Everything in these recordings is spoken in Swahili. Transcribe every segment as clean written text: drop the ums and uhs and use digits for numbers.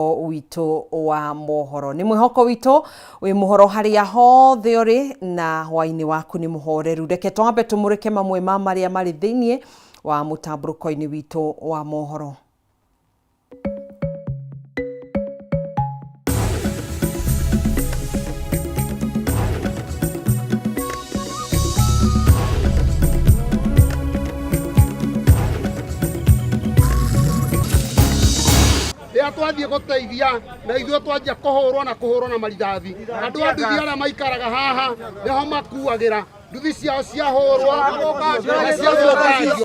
wito wa mohoro ni mwihoko wito wi mohoro haria hothe uri na hwaini waku ni muhoreru reke twambe tumurike mamwe ma maria mari thiini wa mutamburuko-ini wito wa mohoro. Twathie guteithia na ithuĩ twanjia kũhũrwo na marithathi andũ a nduthi arĩa maikaraga haha niho makuagĩra nduthi ciao ciahũrwo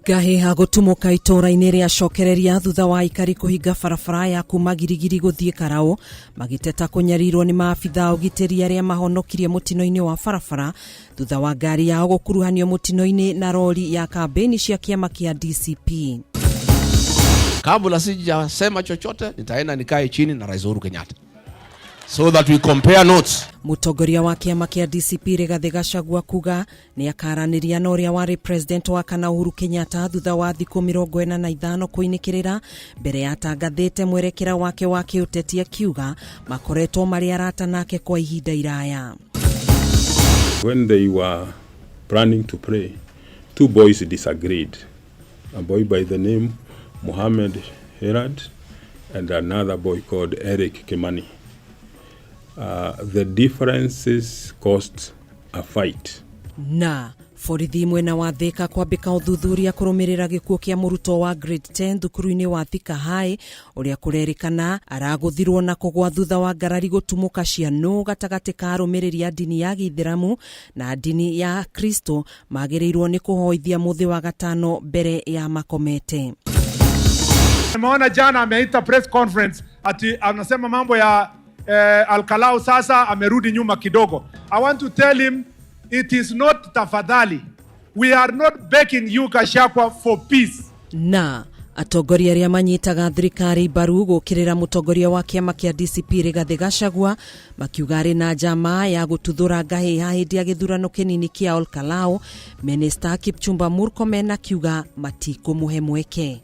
gahiha gutumuka itora-inĩ ria cokereria thutha wa aikari kuhinga barabara ya kuma Girigiri guthie Karau magiteta kunyarirwo ni maabitha ugitiri aria mahonokirie mutino-ini wa barabara thutha wa ngari yao gukuruhanio mutino-ini na rori ya kambeni cia kiama kia DCP. Kabla sijasema chochote nitaenda nikae chini na Rais Uhuru Kenyatta so that we compare notes. Mutongoria wa kiama kia DCP Rigathi Gachagua kuga ni akaraniria na uria wari president wa kana Uhuru Kenyatta thutha wa thiku 45 kuinikirira mbere ya tangathite mwerekera wake wa kiuteti akiuga makoretwo mari arata nake kwa ihinda iraya. When they were planning to pray, two boys disagreed. A boy by the name Mohammed Herad and another boy called Eric Kimani. The differences caused a fight. Na borithi mwena wa Thika kwambika uthuthuria kurumirira gikuo kia muruto wa grade 10 thukuru-ini wa Thika High uria kurerikana araguthirwo na kugwa thutha wa ngarari gutumuka ciano gatagati ka arumiriri a dini ya Githiramu na dini ya Kristo magirirwo ni kuhoithia muthi wa gatano mbere ya makomete. Nimeona jana ameita press conference ati anasema mambo ya Al-Kalau sasa amerudi nyuma kidogo. I want to tell him it is not tafadhali. We are not begging you Gachagua for peace. Na atongoria aria manyitaga thirikari mbaru gukirira mutongoria wa kiama kia DCP Rigathi Gachagua makiuga ari na njama ya gututhura ngahiha hindi ya githurano kinini kia Al-Kalau. Minister Kipchumba Murkomen akiuga matikumuhe mweke.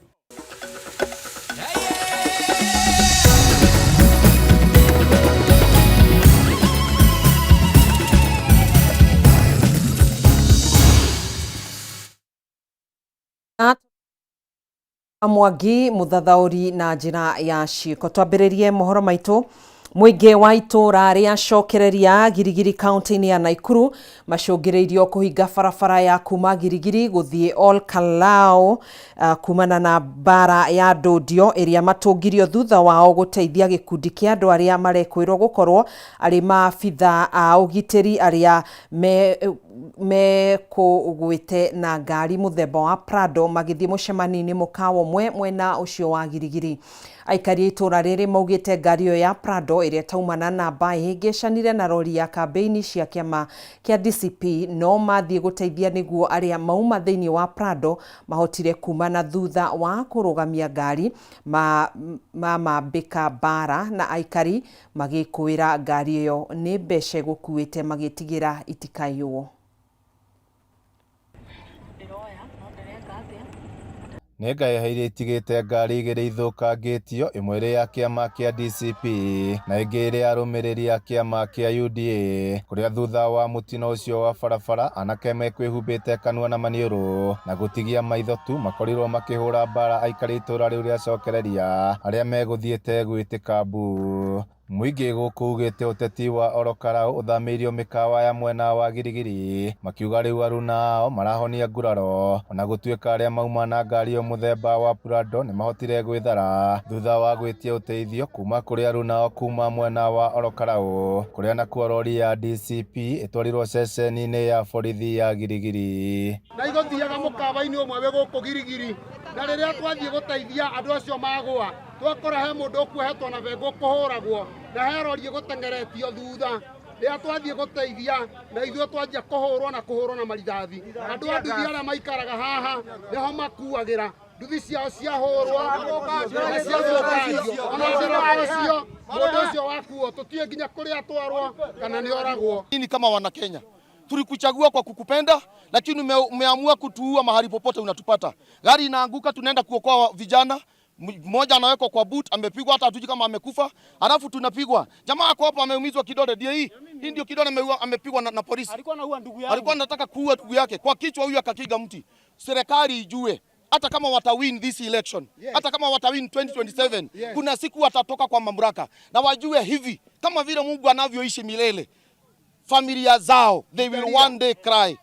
Mwangi muthathauri na njira ya ciiko twambiririe mohoro maitu. Muingi wa itura ria cokereria Girigiri county-ini ya Naikuru macungiriirio kuhinga barabara ya kuma Girigiri guthie Al-Kalau kumana na bara ya Ndodio iria matungirio thutha wao guteithia gikundi kia andu aria marekwirwo gukorwo ari maabitha a ugitiri aria me kugwite na ngari muthemba wa Prado magithie mucemanini mukawa mwena ucio wa Girigiri. Aikari itura riri maugite ngari yo ya Prado iria taumana na mbai ngecanire na rori ya kambeni cia kiama kia DCP no mathie guteithia niguo aria mauma thiini wa Prado mahotire kumana thutha wa kurugamia ngari mambika bara na aikari magikuira ngari yo ni mbece gukuite magitigira itikaiyo. Nengaheire itigite ngari igiri ithukangitio imwe ri ya kiama kia DCP na ingi ri arumiriri ya kiama kia UDA kuria thutha wa mutino ucio wa barabara anake mekwihumbite kanua na maniuru na gutigia maitho tu makorirwo makihura bara aikari itura riu ria cokereria aria meguthiete gwitika mbu. Muingi guku ugite uteti wa Al-Kalau uthamirio mikawa ya mwena wa Girigiri makiuga riu aruna marahonia nguraro ona gutuika aria mauma na ngari yo muthemba wa Prado ni mahotire gwithara thutha wa gwitia uteithio kuma kuri aruna kuma mwena wa Al-Kalau kuria na rori ya DCP itwarirwo ceceni-ini ya borithi ya Girigiri na igothiaga mukawa-ini umwe we guku Girigiri na riria twathie guteithia andu acio magwa twakora he mundu ukuhetwo na vengo kuhuragwo na he rori gutengeretio thutha riria twathie guteithia na ithuĩ twanjia kuhũrwo na marithathi andu a nduthi arĩa maikaraga haha niho makuagĩra nduthi ciao ciahũrwo na ciathũkangio ona njĩra ũcio mũndũ ũcio wakuo tũtiĩ nginya kũrĩa atwarwo kana nĩ oragwo. Nini kama wana Kenya tulikuchagua kwa kukupenda, lakini umeamua kutuua mahali popote unatupata. Gari inaanguka tunaenda kuokoa vijana, Mmoja anawekwa kwa boot, amepigwa hata hatujui kama amekufa. Alafu tunapigwa. Jamaa ako hapa ameumizwa kidole, ndio hii ndio kidole amepigwa na polisi. Alikuwa anaua ndugu yake. Alikuwa anataka kuua ndugu yake. Kwa kichwa huyu akakiga mti. Serikali ijue hata kama watawin this election, hata kama watawin 2027, kuna siku watatoka kwa mamlaka. Na wajue hivi, kama vile Mungu anavyoishi milele, familia zao they will one day cry.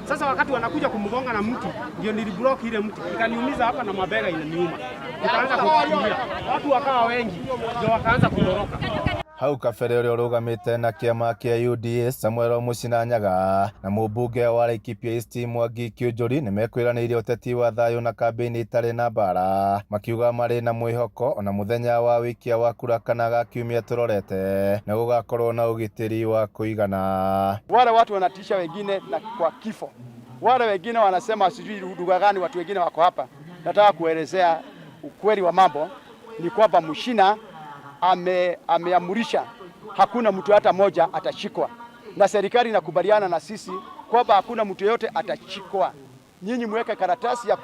Sasa wakati wanakuja kumgonga na mti, ndio niliblock ile mti. Ikaniumiza hapa na mabega inaniuma. Nikaanza kukimbia. Watu wakawa wengi, ndio wakaanza kutoroka. Hau kabere uria urugamite na kiama kia UDA Samuel Mucinanyaga na mũmbunge wa Laikipia East Mwangi Kĩũnjũri nĩmekwĩranĩire ũteti wa thayũ na kambĩini itarĩ na mbara, makiuga marĩ na mwĩhoko ona mũthenya wa wikia wa kura kana ga kiumia tũrorete na gũgakorwo na ũgitĩri wa kũigana. Wale watu wanatisha wengine na kwa kifo, wale wengine wanasema sijui lugha gani, watu wengine wako hapa. Nataka kuelezea ukweli wa mambo ni kwamba Muchina ameamurisha hakuna mtu hata moja atashikwa, na serikali inakubaliana na sisi kwamba hakuna mtu yote atashikwa. Nyinyi mweke karatasi ya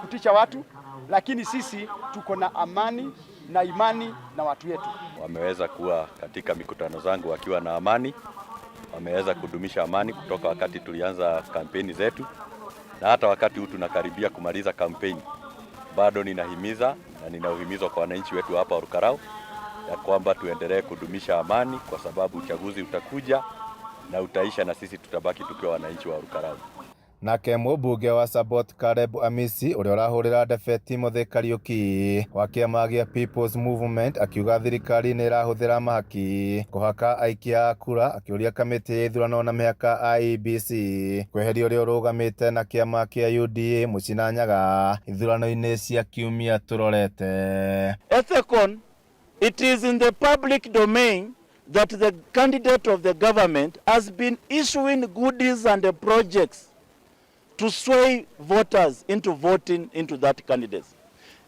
kutisha watu, lakini sisi tuko na amani na imani na watu wetu. Wameweza kuwa katika mikutano zangu wakiwa na amani, wameweza kudumisha amani kutoka wakati tulianza kampeni zetu, na hata wakati huu tunakaribia kumaliza kampeni. Bado ninahimiza na ninauhimizo kwa wananchi wetu hapa Olkarau ya kwamba tuendelee kudumisha amani, kwa sababu uchaguzi utakuja na utaisha na sisi tutabaki tukiwa wananchi wa Olkarau. Nake mũmbunge wa Sabot Caleb Amisi ũrĩa ũrahũrĩra ndebe Timothy Kariuki wa kĩama gĩa People's Movement akiuga thirikari nĩ ĩrahũthĩra mahaki kũhaka aikia a kura, akĩũria kamĩtĩ ya ithurano na mĩhaka IEBC kweheria ũrĩa ũrũgamĩte na kĩama kĩa UDA Mucinanyaga ithurano-inĩ cia kiumia tũrorete. Ethicon, it is in the public domain that the candidate of the government has been issuing goodies and projects to sway voters into voting into that candidate.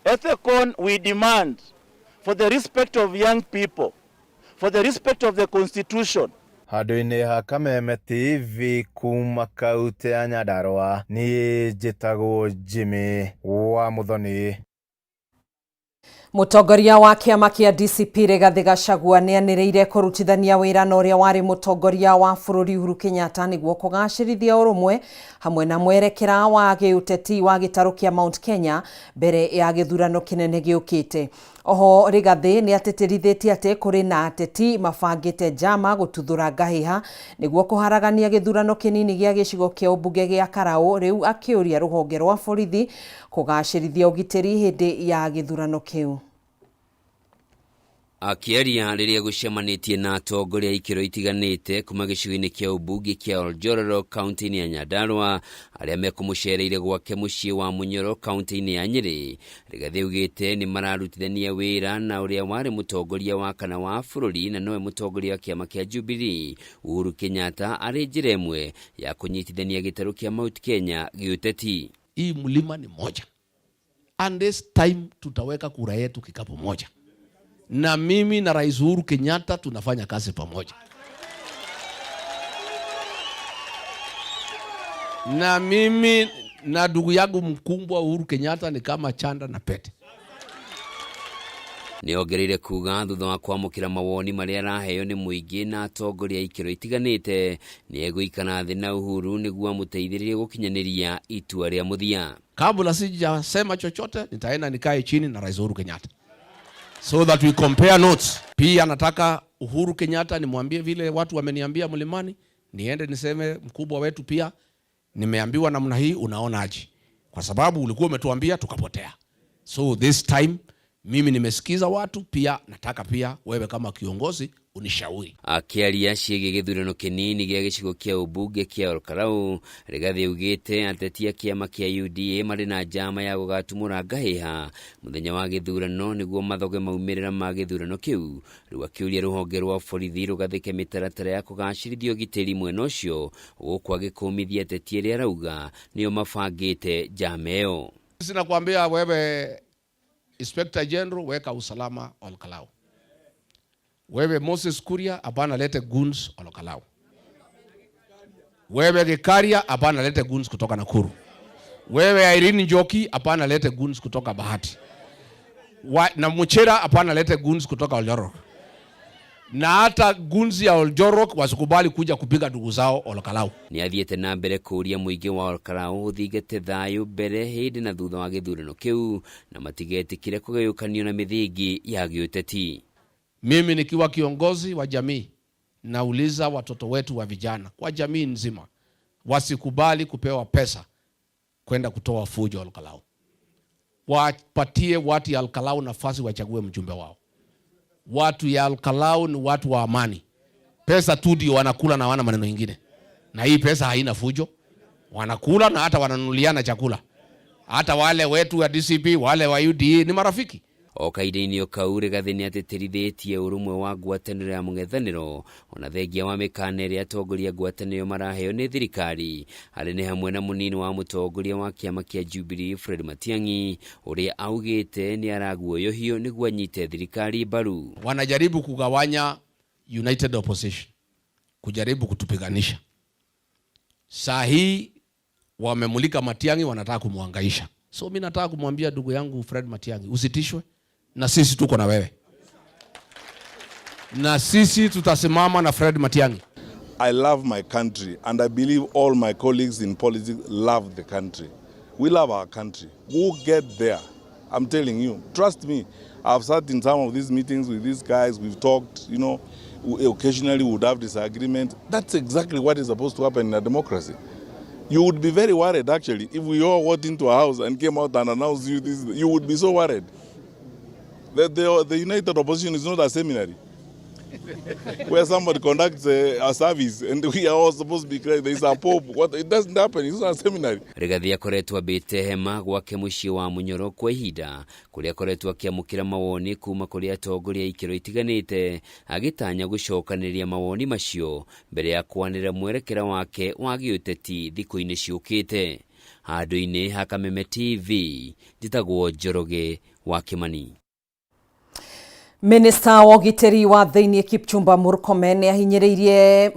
Ethicon, we demand for the respect of young people, for the respect of the constitution. Handũ-inĩ ha Kameme TV kuma kaunti ya Nyandarua, niĩ njĩtagwo Jimmy wa Muthoni. Mũtongoria wa kĩama kĩa DCP Rigathĩ Gachagua nĩanĩrĩire kũrutithania wĩra na ũrĩa warĩ mũtongoria wa bũrũri Uhuru Kenyatta nĩguo kũgacĩrithia ũrũmwe hamwe na mwerekera wa gĩũteti wa gĩtarũ kĩa Mount Kenya mbere ya gĩthurano kĩnene gĩũkĩte. Oho Rigathĩ nĩatĩtĩrithĩtie atĩ kũrĩ na ateti mabangĩte njama gũtuthũra ngahĩha nĩguo kũharagania gĩthurano kĩnini gĩa gĩcigo kĩa ũmbunge gĩa Karaũ, rĩu akĩũria rũhonge rwa borithi kũgacĩrithia ũgitĩri hĩndĩ ya gĩthurano kĩu. Akĩaria rĩrĩa gũcemanĩtie na atongoria ikĩro itiganĩte kuma gĩcigo-inĩ kĩa ũmbunge kĩa Oljororo kaunti-inĩ ya Nyandarua arĩa mekũmũcereire gwake mũciĩ wa Munyoro kaunti-inĩ ya Nyĩrĩ, Rigathĩ augĩte nĩ mararutithania wĩra na ũrĩa warĩ mũtongoria wa kana wa bũrũri na nowe mũtongoria wa kĩama kĩa Jubilee Uhuru Kenyatta arĩ njĩra ĩmwe ya kũnyitithania gĩtarũ kĩa Mount Kenya gĩũteti. Hii mlima ni moja, and this time tutaweka kura yetu kikapu moja, na mimi na Rais Uhuru Kenyatta tunafanya kazi pamoja. Na mimi na ndugu yangu mkubwa Uhuru Kenyatta ni kama chanda na pete. Nĩongereire kuga thutha wa kwamũkĩra mawoni marĩa araheo nĩ mũingĩ na atongoria ikĩro itiganĩte nĩegũikana thĩ na Uhuru nĩguo amũteithĩrĩrie gũkinyanĩria itua rĩa mũthia. Kabla sijasema chochote nitaenda nikae chini na Rais Uhuru Kenyatta, so that we compare notes. Pia nataka Uhuru Kenyatta nimwambie vile watu wameniambia mlimani, niende niseme mkubwa wetu pia nimeambiwa namna hii, unaona aje? Kwa sababu ulikuwa umetuambia tukapotea. So this time mimi nimesikiza watu, pia nataka pia wewe kama kiongozi unishauri. Akĩaria ciĩgiĩ gĩthurano kĩnini gĩa gĩcigo kĩa ũmbunge kĩa Olkarau, Rigathĩ augĩte ateti a kĩama kĩa UDA marĩ na njama ya gũgatumũra ngahĩha mũthenya wa gĩthurano nĩguo mathoge maumĩrĩra ma gĩthurano kĩu, rĩu akĩũria rũhonge rwa borithi rũgathĩke mĩtaratara ya kũgacĩrithia ũgitĩri mwena ũcio gũkũ agĩkũmithia ateti arĩa arauga nĩo mabangĩte njama ĩyo. Sina kuambia wewe Inspector General, weka usalama Olkarau. Wewe Moses Kuria, hapana lete guns Olkarau. Wewe Gikaria, hapana lete guns kutoka Nakuru. Wewe Irene Njoki, hapana lete guns kutoka Bahati. Na Muchira hapana lete guns kutoka Oljorok. Na hata gunzi ya Oljorok wasikubali kuja kupiga ndugu zao Olkalau. Ni athiete na mbere kuria muingi wa Olkalau thigete thayu mbere hindi na thutha wa githurano kiu na matigetikire kugayukanio na mithingi ya giuteti. Mimi nikiwa kiongozi wa jamii nauliza watoto wetu wa vijana kwa jamii nzima wasikubali kupewa pesa kwenda kutoa fujo Olkalau. Wapatie watu ya Olkalau nafasi wachague mjumbe wao. Watu ya Olkalau ni watu wa amani. Pesa tu ndio wanakula na wana maneno mengine. Na hii pesa haina fujo. Wanakula na hata wananunuliana chakula. Hata wale wetu wa DCP, wale wa UDA ni marafiki. Okaide-ini okaure gathini atetirithitie urumwe wa ngwataniro ya mung'ethaniro ona thengia wa mikana iria atongoria ngwataniro maraheo ni thirikari ari ni hamwe na munini wa mutongoria wa kiama kia Jubilee Fred Matiang'i uria augite ni araguoyohio niguo anyite thirikari mbaru. Wanajaribu kugawanya United Opposition, kujaribu kutupiganisha. Saa hii wamemulika Matiang'i, wanataka kumwangaisha. So mimi nataka kumwambia ndugu yangu Fred Matiang'i, usitishwe, na sisi tuko na wewe. Na sisi tutasimama na Fred Matiang'i. I love my country and I believe all my colleagues in politics love the country. We love our country. We'll get there. I'm telling you. Trust me. I've sat in some of these meetings with these guys. We've talked, you know, occasionally we would have disagreement. That's exactly what is supposed to happen in a democracy. You would be very worried actually if we all walked into a house and came out and announced you this. You would be so worried. The United Opposition is not a seminary where somebody conducts a service and we are all supposed to be crazy. There is a pope. What, it doesn't happen. It's not a seminary. Rigathi akoretwo abite hema gwake mucii wa Munyoro kwa ihinda kuria akoretwo akiamukira mawoni kuma kuri atongoria ikiro itiganite agitanya gucokaniria mawoni macio mbere ya kwanira mwerekera wake wa giuteti thiko-ini ciukite. Handu-ini ha Kameme TV njitagwo Njoroge wa Kimani. Minister wa ugiteri wa thiini Kipchumba Murkomen niahinyireirie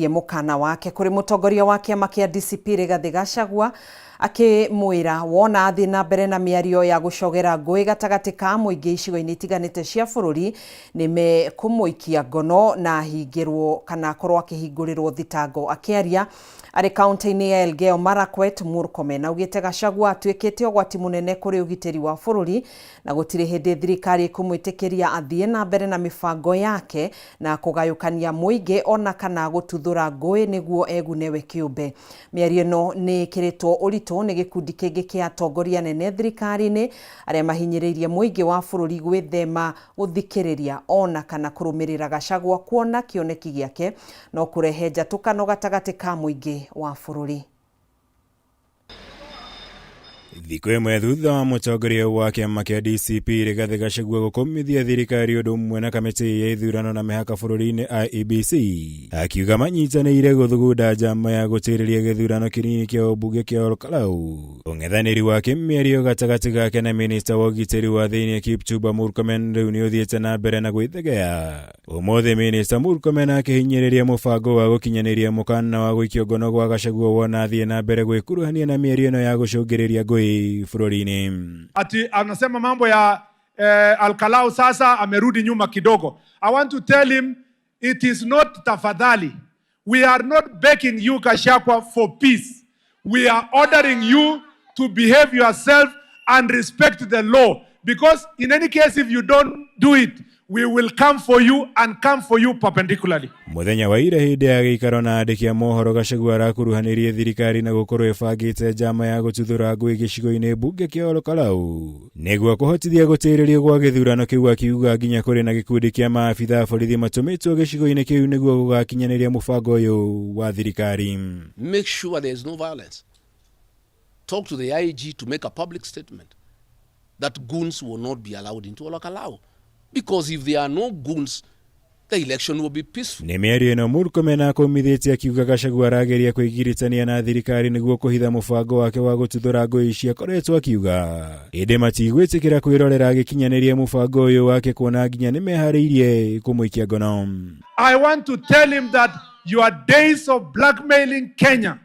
mukana wake kuri mutongoria wa kiama kia DCP Rigathi Gachagua akimwira wona athi na mbere na miario ya gucogera ngui gatagati ka muingi icigo-ini itiganite cia bururi nime kumuikia ngono na hingirwo kana korwo akihingurirwo thitango. Akiaria ari kaunti-ini ya Elgeyo Marakwet, Murkomen augite Gachagua atuikite ugwati munene kuri ugiteri wa bururi na gutire hindi thirikari kumwitikiria athie na mbere na mifango yake na kugayukania muingi ona kana gututhura ngui niguo egunewe kiumbe. Miario no ni kiritwo urito ni gikundi kingi kia atongoria nene thirikari-ini aria mahinyiriirie muingi wa bururi gwithema guthikiriria ona kana kurumirira Gachagua kuona kioneki giake no kurehe njatukano gatagati ka muingi wa bururi. Thiko imwe thutha wa mutongoria wa kiama kia DCP Rigathi Gachagua gukomithia thirikari undu umwe na kamiti ya ithurano na mihaka bururi-ini IEBC akiuga manyitanĩire guthugunda njama ya gutiriria githurano kinini kia ubunge kia Olkalau. Ung'ethanĩri wa kĩmĩario gatagati gake na minista wa ugiteri wa thiini Kipchumba Murkomen riu ni uthiĩte na mbere na gwĩthegea. Ũmũthĩ minista Murkomen akihinyĩrĩria mũbango wa gũkinyanĩria mũkana wa gũikio ngono gwa Gachagua wona athiĩ na mbere gwĩkuruhania na mĩario ĩno ya gũcũngĩrĩria ngũĩ furorini. Ati anasema mambo ya Alkalau sasa amerudi nyuma kidogo. I want to tell him it is not tafadhali. We are not begging you Gachagua for peace. We are ordering you to behave yourself and respect the law. Because in any case if you don't do it, we will come for you and come for you perpendicularly. Muthenya wa ira hindi ya gĩikaro na andĩki a mohoro Gachagua arakuruhanirie thirikari na gukorwo ibangĩte njama ya gututhura ngũĩ gĩcigo-inĩ mbunge kia Olkalau nĩguo kũhotithia gũtĩrĩrio gwa gĩthurano kĩu akiuga nginya kũrĩ na gĩkundi kĩa maabitha borithi matũmĩtwo gĩcigo-inĩ kĩu nĩguo gũgakinyanĩria mũbango ũyũ wa thirikari. Make sure there is no violence. Talk to the IG to make a public statement that goons will not be allowed into Olkalau. Because if there are no goons, the election will be peaceful. Nĩ mĩario ĩno Murkomen akomithĩtie akiuga Gachagua arageria kwĩgiritania na thirikari nĩguo kũhitha mũbango wake wa gũtuthũra ngũĩ ici akoretwo akiuga. Ĩndĩ matigwĩtĩkĩra kwĩrorera agĩkinyanĩria mũbango ũyũ wake kuona nginya nĩ meharĩirie kũmũikia ngono. I want to tell him that your days of blackmailing Kenya,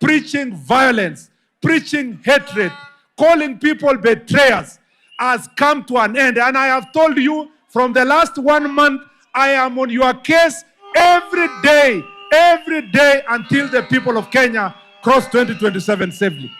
preaching violence, preaching hatred, calling people betrayers has come to an end. And I have told you from the last 1 month, I am on your case every day until the people of Kenya cross 2027 safely.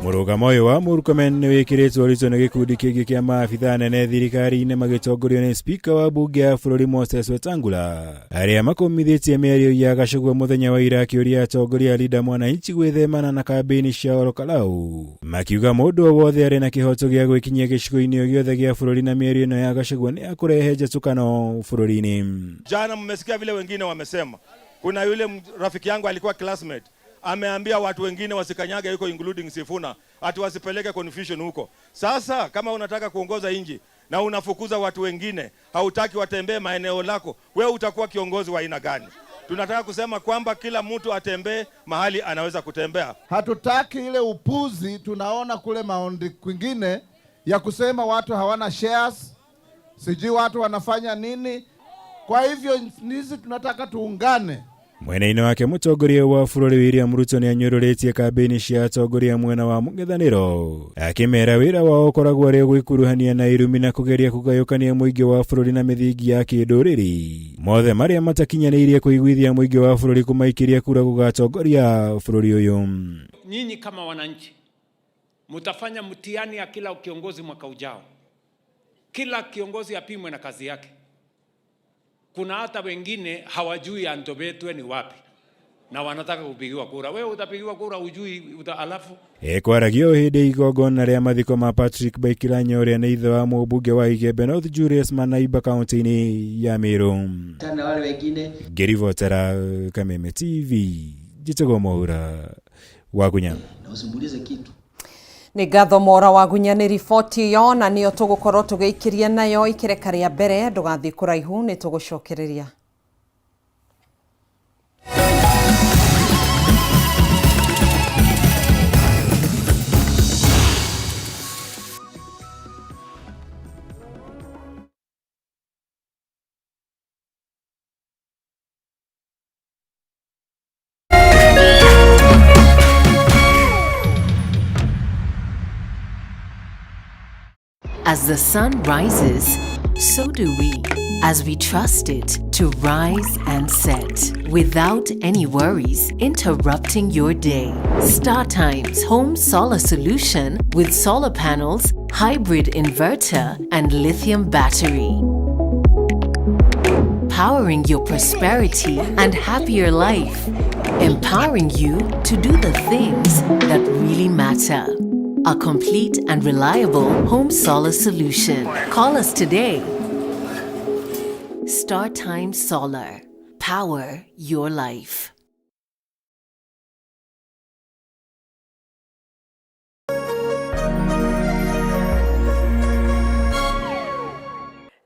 Mũrũgamo ũyũ wa Murkomen nĩ wĩkĩrĩtwo ũritũ nĩ gĩkundi kĩngĩ kĩa maabitha nene thirikari-inĩ magĩtongorio nĩ spika wa bunge ya bũrũri Moses Wetangula, arĩa makomithĩtie mĩario ya Gachagua mũthenya wa ira akĩũria atongoria Linda Mwananchi gwĩthemana na kambĩini cia Olokalau, makiuga mũndũ o wothe arĩ na kĩhoto gĩa gwĩkinyia gĩcigo-inĩ o gĩothe gĩa bũrũri na mĩario ĩno ya Gachagua nĩ akũrehe njatũkano bũrũri-inĩ. Jana mmesikia vile wengine wamesema. Kuna yule rafiki yangu alikuwa classmate, ameambia watu wengine wasikanyage yuko including Sifuna, ati wasipeleke confusion huko. Sasa kama unataka kuongoza nchi na unafukuza watu wengine, hautaki watembee maeneo lako, wewe utakuwa kiongozi wa aina gani? Tunataka kusema kwamba kila mtu atembee mahali anaweza kutembea. Hatutaki ile upuzi tunaona kule maondi kwingine ya kusema watu hawana shares, sijui watu wanafanya nini. Kwa hivyo nisi tunataka tuungane. Mwena-inĩ wake mũtongoria wa bũrũri William Ruto nĩ anyũrũrĩtie kambĩini cia atongoria mwena wa mũng'ethanĩro, akĩmera wĩra wao ũkoragwo arĩ gwĩkuruhania na irumi na kũgeria kũgayũkania mũingĩ wa bũrũri na mĩthingi ya kĩndũrĩrĩ, mothe marĩa matakinyanĩirie kũiguithia mũingĩ wa bũrũri kũmaikĩria kura gũgatongoria bũrũri ũyũ. Nyinyi kama wananchi mtafanya mtihani ya kila kiongozi mwaka ujao. Kila kiongozi apimwe na kazi yake. Kuna hata wengine hawajui Antobetwe ni wapi na wanataka kupigiwa kura. Wewe utapigiwa kura ujui alafu Ekwaragio hĩndĩ igongona rĩa mathiko ma Patrick Baikilanya ũrĩa nĩ ithe wa mũmbunge wa Igembe North Julius Manaiba kaunti-inĩ ya Meru. Tana wale wengine Ngĩribotera Kameme TV, Njĩtagwo Mwaura wa Gunya. Na usimbulize kitu. Nĩ ngatho Mwaura wa Gunya nĩ riboti ĩyo na nĩyo tũgũkorwo tũgĩikĩria nayo ikereka rĩa mbere, ndũgathiĩ kũraihu nĩ tũgũcokereria. As the sun rises, so do we, as we trust it to rise and set without any worries interrupting your day. StarTimes Home Solar Solution with solar panels, hybrid inverter, and lithium battery. Powering your prosperity and happier life. Empowering you to do the things that really matter. A complete and reliable home solar solution. Call us today. StarTimes Solar. Power your life.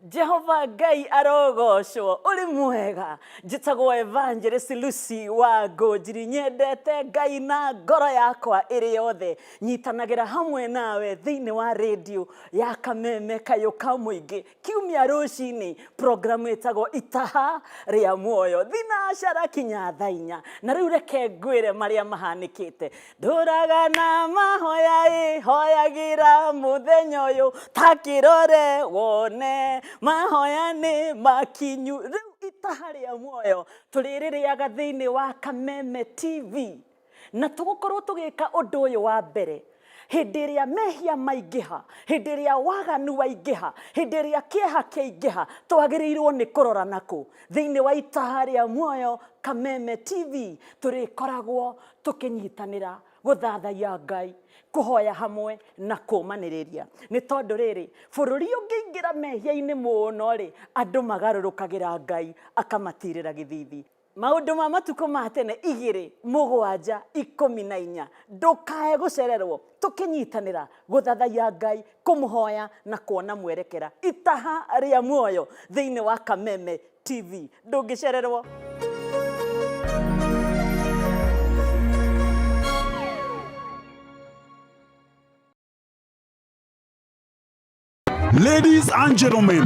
Jehova Ngai arogocwo uri mwega. Njĩtagwo Evangelist Lucy Wangũ, njiri nyendete Ngai na ngoro yakwa ĩrĩ yothe. Nyitanagira hamwe nawe thĩinĩ wa radio ya Kameme Kayũka Mũingĩ kiumia rũcinĩ, programu ĩtagwo Itaha rĩa Muoyo thinacara kinya thaa 4. Na rĩu reke ngwĩre marĩa mahanĩkĩte. Ndũraga na mahoya hoyagira mũthenya ũyũ ta kĩrore wone mahoya nĩ makinyu. Rĩu Itaha rĩa Muoyo tũrĩrĩrĩaga thĩinĩ wa Kameme TV na tũgũkorwo tũgĩka ũndũ ũyũ wa mbere. Hĩndĩ ĩrĩa mehia maingĩha, hĩndĩ ĩrĩa waganu waingĩha, hĩndĩ ĩrĩa kĩeha kĩaingĩha, twagĩrĩirwo nĩ kũrora nakũ. Thĩinĩ wa Itaha rĩa Muoyo Kameme TV tũrĩkoragwo tũkĩnyitanĩra gũthathaiya Ngai, kuhoya hamwe na kũmanĩrĩria. Nĩ tondũ rĩrĩ, bũrũri ũngĩingĩra mehia-inĩ mũno rĩ, andũ magarũrũkagĩra Ngai akamatirĩra gĩthithi. Maũndũ ma matukũ ma tene 2, 7, 14 ndũkae gũcererwo, tũkĩnyitanĩra gũthathaiya Ngai, kũmũhoya na kuona mwerekera. Itaha rĩa Muoyo thĩinĩ wa Kameme TV, ndũngĩcererwo. Ladies and gentlemen,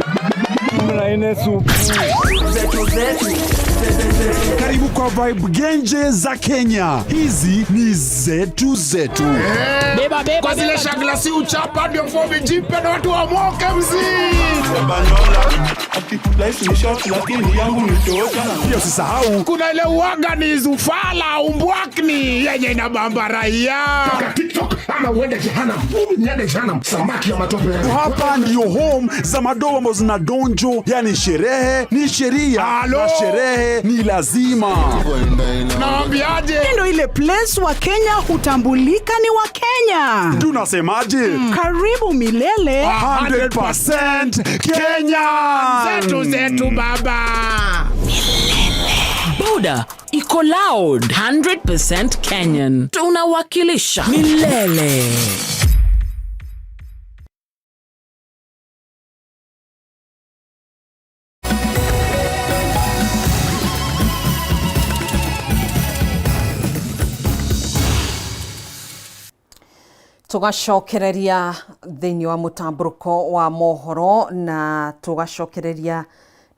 Karibu kwa vibe genje za Kenya. Hizi ni zetu. Beba kwa zile shaglasi uchapa ndio fomi jipe na watu wa moke Pia usisahau kuna ile uaga ni zufala umbwakni yenye inabamba raia. TikTok ama uende jehanamu. Niende jehanamu samaki ya matope. Hapa ndio home za madogo ambazo zinadonjo, yani sherehe ni sheria na sherehe ni lazima. Naambiaje? Ndio ile place wa Kenya hutambulika ni wa Kenya. Tunasemaje? Karibu milele 100% Kenya. Zetu baba. Buda iko loud 100% Kenyan. Tunawakilisha milele. Tugacokereria thĩinĩ wa mũtambũrũko wa mohoro na tugacokereria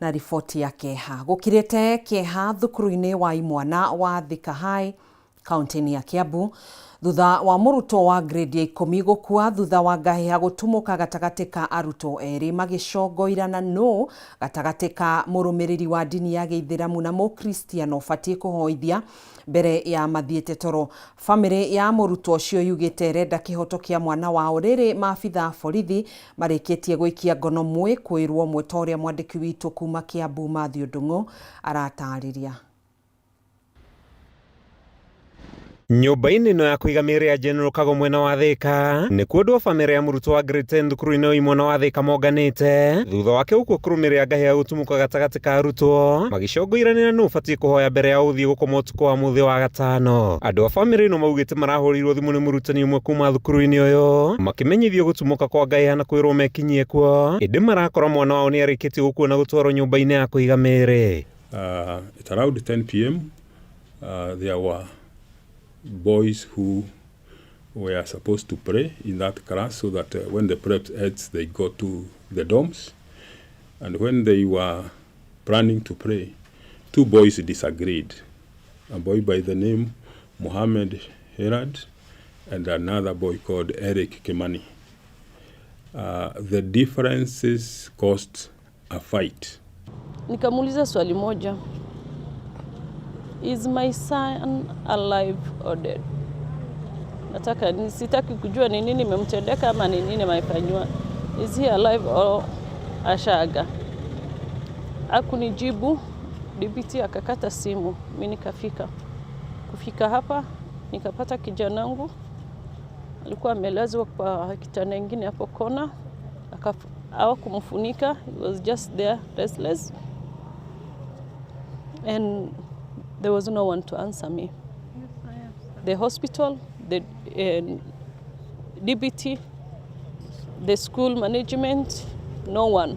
na riboti ya Keha. Gũkirĩte Keha thukuru-inĩ wa imwana wa Thika High kaunti-inĩ ya Kiambu thutha wa mũrutwo wa grade ya 10 gũkua thutha wa ngahĩha gũtumũka gatagatĩ ka arutwo erĩ magĩcongoirana no gatagatĩ ka mũrũmĩrĩri wa dini ya Gĩithĩramu na Mũkristiano ũbatiĩ kũhoithia mbere ya mathiĩte toro. Famĩlĩ ya mũrutwo ũcio yugĩte ĩrenda kĩhoto kĩa mwana wao rĩrĩ maabitha borithi marĩkĩtie gũikia ngono mwĩ kwĩrwo mweta ũrĩa mwandĩki witũ kuma Kiambu Mathew Ndung'u aratarĩria. Nyũmba-inĩ ĩno ya kũiga mĩĩrĩ ya General Kago mwena wa Thika nĩ kuo famĩlĩ ya mũrutwo wa grade 10 thukuru-inĩ mwena wa Thika monganĩte thutha wake gũkua kũrũmĩrĩra ngahĩha gũtumũka gatagatĩ ka arutwo magĩcongoiranĩra nũ ũbatiĩ kũhoya mbere ya ũthiĩ gũkoma ũtukũ wa mũthĩ wa gatano. Andũ a famĩlĩ ĩno maugĩte marahũrĩirwo thimũ nĩ mũrutani ũmwe kuma thukuru-inĩ ũyũ makĩmenyithio gũtumũka kwa ngahĩha na kwĩrwo mekinyie kuo ĩndĩ marakora mwana wao nĩ arĩkĩtie gũkua na gũtwarwo nyũmba-inĩ ya kũiga mĩĩrĩ. At around 10 p.m. There were boys who were supposed to pray in that class so that when the prep ends they go to the dorms, and when they were planning to pray, two boys disagreed. A boy by the name Mohammed Herad and another boy called Eric Kimani. The differences caused a fight. Nikamuuliza swali moja. Is my son alive or dead? Sitaki kujua ni nini nimemtendeka ama ni nini nimefanywa. Is he alive or ashaga? Hakunijibu. DPT akakata simu. Mimi nikafika. Kufika hapa nikapata kijanangu. Alikuwa amelazwa kwa kitanda kingine hapo kona. Hawakumfunika. He was just there restless. And there was no one to answer me. The hospital, the DBT, the school management, no one.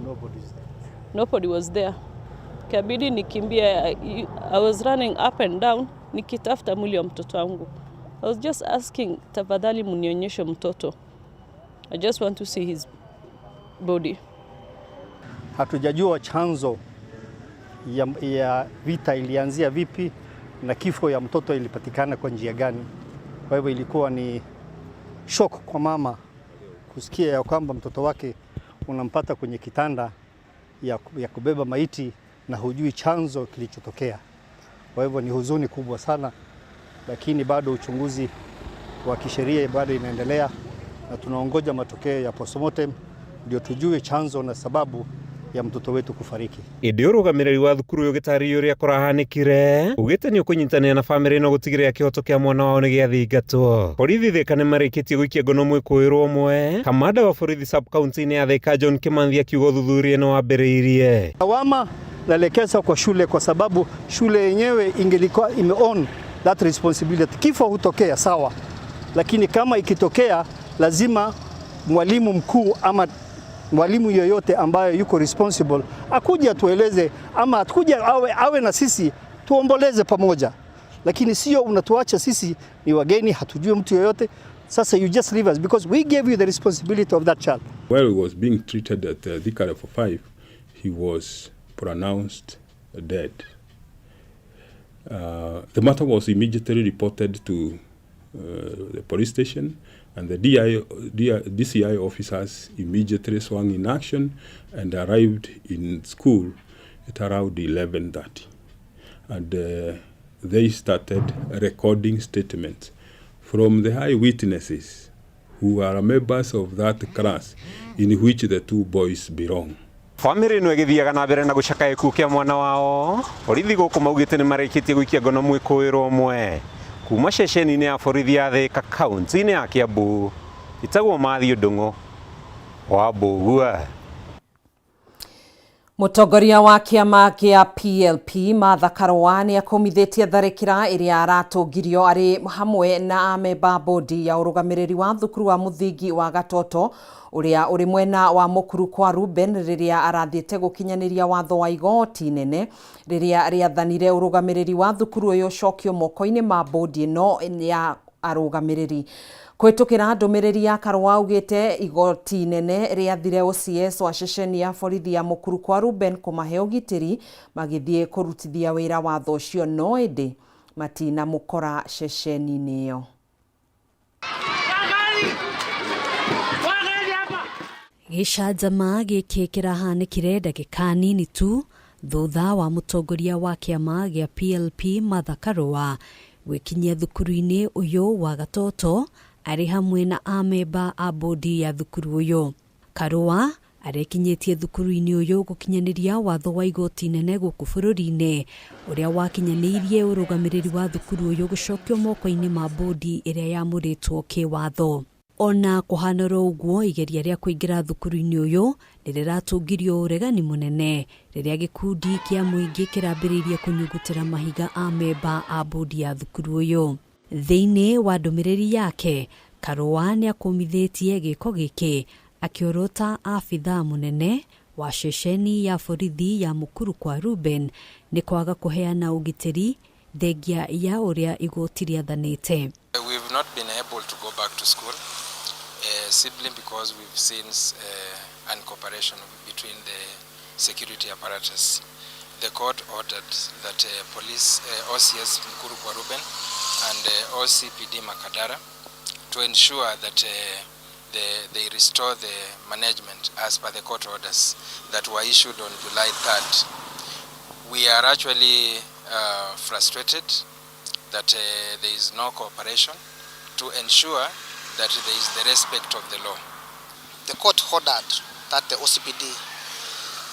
Nobody was there. Kabidi nikimbia. I was running up and down nikitafuta mwili wa mtoto wangu. I was just asking, tafadhali munionyeshe mtoto. I just want to see his body. Hatujajua chanzo ya vita ilianzia vipi na kifo ya mtoto ilipatikana kwa njia gani. Kwa hivyo ilikuwa ni shock kwa mama kusikia ya kwamba mtoto wake unampata kwenye kitanda ya kubeba maiti na hujui chanzo kilichotokea. Kwa hivyo ni huzuni kubwa sana, lakini bado uchunguzi wa kisheria bado inaendelea na tunaongoja matokeo ya postmortem ndio tujue chanzo na sababu ya mtoto wetu kufariki. Ĩndĩ ũrũgamĩrĩri wa thukuru ũyũ gĩtarĩrio ũrĩa kũrahanĩkire ugĩte nĩ ũkũnyitanĩra na famĩlĩ ĩno gũtigĩrĩra kĩhoto kĩa mwana wao nĩ gĩathingatwo. Borithi Thika nĩ marĩkĩtie gũikia ngono mwĩkũĩrwo ũmwe. Kamanda wa borithi sub county-inĩ ya Thika John Kimanthi akiuga ũthuthuria nĩ wambĩrĩirie. Lawama naelekeza kwa shule kwa sababu shule yenyewe ingelikuwa imeon that responsibility. Kifo hutokea sawa, lakini kama ikitokea lazima mwalimu mkuu ama mwalimu yoyote ambaye yuko responsible akuja tueleze ama akuja awe na sisi tuomboleze pamoja, lakini sio unatuacha sisi ni wageni hatujui mtu yoyote. Sasa you just leave us because we gave you the responsibility of that child. While he was being treated at Thika Level 5, he was pronounced dead. The matter was immediately reported to the police station, and the DCI officers immediately swung in action and arrived in school at around 11:30. And they started recording statements from the eyewitnesses who are members of that class in which the two boys belong. Family no igithiaga na mbere na gucaka ikuũ kia mwana wao. Borithi guku maugite ni marĩkĩtie gũikia ngono mwĩkũĩrwo ũmwe kuma ceceni-inĩ ya borithi ya Thika kaunti-inĩ ya Kiambu. Itagwo Matthew Ndung'u wa Mbũgua. Mũtongoria wa kĩama kĩa PLP Martha Karũa nĩ akomithitie tharĩkĩra ĩrĩa aratũngirio arĩ hamwe na amemba bodi ya ũrũgamĩrĩri wa thukuru wa mũthingi wa Gatoto ũrĩa ũrĩ mwena wa mũkuru kwa Ruben rĩrĩa arathiĩte gũkinyanĩria watho wa igoti nene rĩrĩa rĩathanire ũrũgamĩrĩri wa thukuru ũyũ ũcokio moko-inĩ ma bodi ĩno ya arũgamĩrĩri. Kũhĩtũkĩra ndũmĩrĩri ya Karũa augĩte igoti nene rĩathire OCS wa ceceni ya borithi ya mũkuru kwa Ruben kũmahe ũgitĩri magĩthiĩ kũrutithia wĩra watho ũcio, no ĩndĩ matinamũkora ceceni-inĩ ĩyo. Gĩcanjama gĩkĩ kĩrahanĩkire ndagĩka nini tu thutha wa mũtongoria wa kĩama gĩa PLP Martha Karũa gwĩkinyia thukuru-inĩ ũyũ wa Gatoto arĩ hamwe na amemba a bodi ya thukuru ũyũ. Karũa arekinyĩtie thukuru-inĩ ũyũ gũkinyanĩria watho wa igoti nene gũkũ bũrũri-inĩ ũrĩa wakinyanĩirie ũrũgamĩrĩri wa thukuru ũyũ gũcokio moko-inĩ ma bodi ĩrĩa yamũrĩtwo kĩwatho. Ona kũhanora ũguo, igeria rĩa kũingĩra thukuru-inĩ ũyũ nĩrĩratũngirio ũregani mũnene rĩrĩa gĩkundi kĩa mũingĩ kĩrambĩrĩirie kũnyugutĩra mahiga amemba a bodi ya thukuru ũyũ. Thĩinĩ wa ndũmĩrĩri yake, Karũa nĩ akomithĩtie gĩko gĩkĩ akĩorota abitha mũnene wa ceceni ya borithi ya mũkuru kwa Ruben nĩ kwaga kũheana ũgitĩri thengia ya ũrĩa igoti rĩathanĩte. We've not been able to go back to school simply because we've seen uncooperation between the security apparatus. The court ordered that police OCS Mukuru kwa Ruben and OCPD Makadara to ensure that they restore the management as per the court orders that were issued on July 3rd. We are actually frustrated that there is no cooperation to ensure that there is the respect of the law. The court ordered that the OCPD,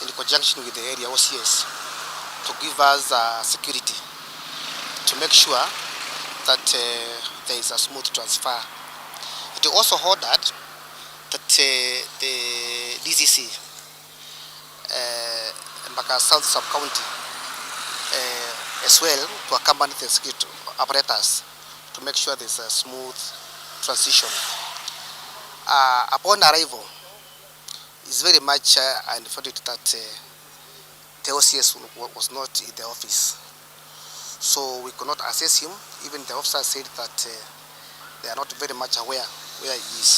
in conjunction with the area OCS, to give us security to make sure that there is a smooth transfer. It also ordered that the DCC, Mbaka South Sub-County, as well to accompany the security apparatus to make sure there's a smooth transition. Upon arrival, it's very much unfortunate that the OCS was not in the office, so we could not assess him. Even the officer said that they are not very much aware where he is.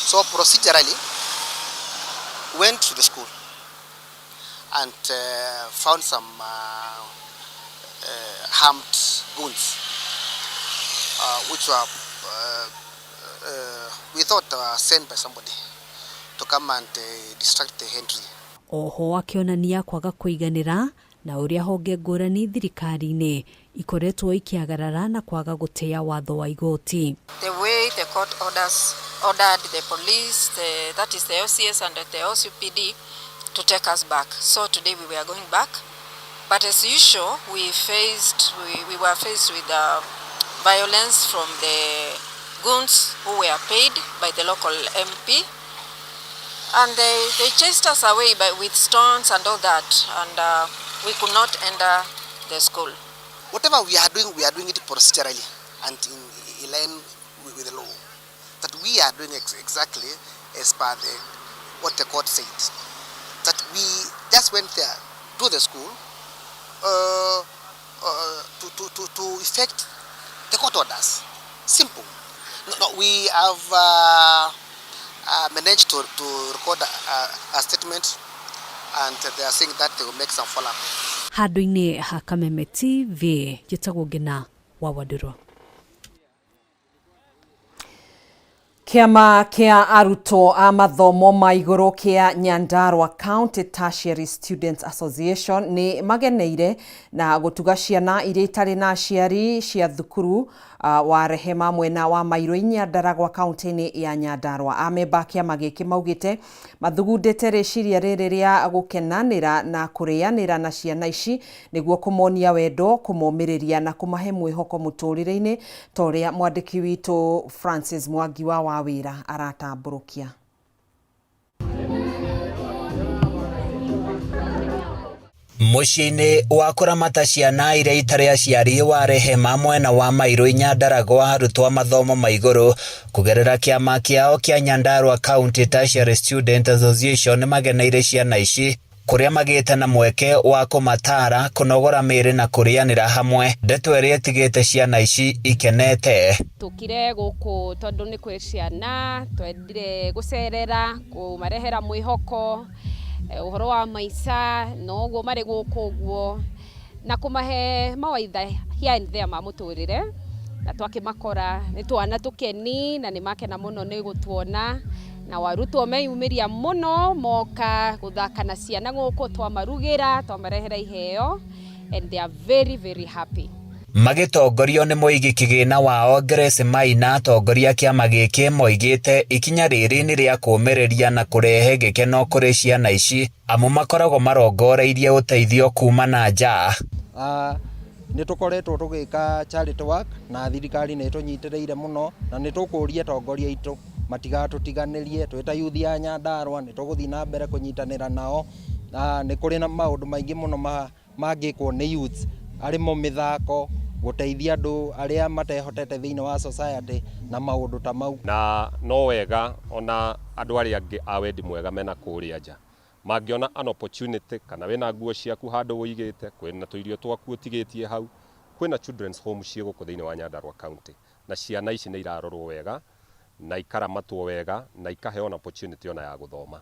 So procedurally, went to the school and found some armed goons, which were we thought sent by somebody to come and distract the entry. Oho akĩonania kwaga kũiganĩra na ũrĩa honge ngũrani thirikari-inĩ ikoretwo ikiagarara na kwaga gũtĩa watho wa igoti. The way the court ordered the police, that is the OCS and the OCPD, to take us back. So today we were going back, but as usual we were faced with violence from the goons who were paid by the local MP, and they chased us away with stones and all that, and we could not enter the school. Whatever we are doing it procedurally and in line with the law. That we are doing exactly as per what the court said. That we just went there to the school to effect the court orders. Simple. No, we have managed to record a statement and they are saying that they will make some follow-up. Handũ-inĩ ha Kameme TV njĩtagwo Ngina wa Waduro. Kiama kia aruto a mathomo ma iguru kia Nyandarua County Tertiary Students Association ni mageneire na gutuga ciana iria itari na aciari cia thukuru wa Rehema mwena wa Mairũ Nyandarua kaunti-inĩ ya Nyandarua. Amemba kiama gĩkĩ maugĩte mathugundĩte rĩciria rĩrĩ rĩa gũkenanĩra na kũrĩanĩra na ciana ici nĩguo kũmonia wendo, kũmomĩrĩria na kũmahe mwĩhoko mũtũrĩre-inĩ ta ũrĩa mwandĩki witũ Francis Mwangi wa Wawĩra aratambũrũkia. Muciĩ-inĩ wa kũramata ciana iria itarĩ aciari wa Rehema mwena wa Mairũ Nyandarua arutwo a mathomo ma igũrũ kũgerera kĩama kĩao kĩa Nyandarua County Tertiary Student Association mageneire ciana ici kũrĩa magĩte na mweke wa kũmatara, kũnogora mĩĩrĩ na kũrĩanĩra hamwe. Ndeto ĩrĩa ĩtigĩte ciana ici ikenete. Tukire gũkũ tondũ nĩ kwĩ ciana twendire gũcerera kũmarehera mwĩhoko uhoro wa maica no guo mari guku guo na kumahe mawaitha here and there ma muturire na twakimakora ni twana tukeni na ni makena muno ni gutuona na warutwo meyumiria muno moka guthaka na ciana guku twamarugira twamarehera iheo and they are very very happy. Magitongorio nĩ mũigi kĩgĩna wao Grace Maina, atongoria kĩama gĩkĩ moigĩte ikinya rĩrĩ nĩ rĩa kũũmĩrĩria na kũrehe gĩkeno kũrĩ ciana ici amu makoragwo marongoreirie ũteithio kuma na nja. Nĩ tũkoretwo tũgĩka charity work na thirikari nĩ tũnyitĩrĩire mũno na nĩ tũkũria atongoria aitũ matigatũtiganĩrie twĩta youth ya Nyandarua, nĩ tũgũthiĩ na mbere kũnyitanĩra nao. Nĩ kũrĩ na maũndũ maingĩ mũno mangĩkwo nĩ youth arimo mithako, guteithia andu aria matehotete thĩinĩ wa society na maundu ta mau. Na no wega ona andu aria angi a wendi mwega mena kũrĩa nja mangiona an opportunity kana wena nguo ciaku handu uigite, kwina tuirio twaku utigitie hau, kwina children's home cie guku thĩinĩ wa Nyandarua County na ciana ici nĩ irarorwo wega na ikaramatwo wega na ikaheo opportunity ona ya guthoma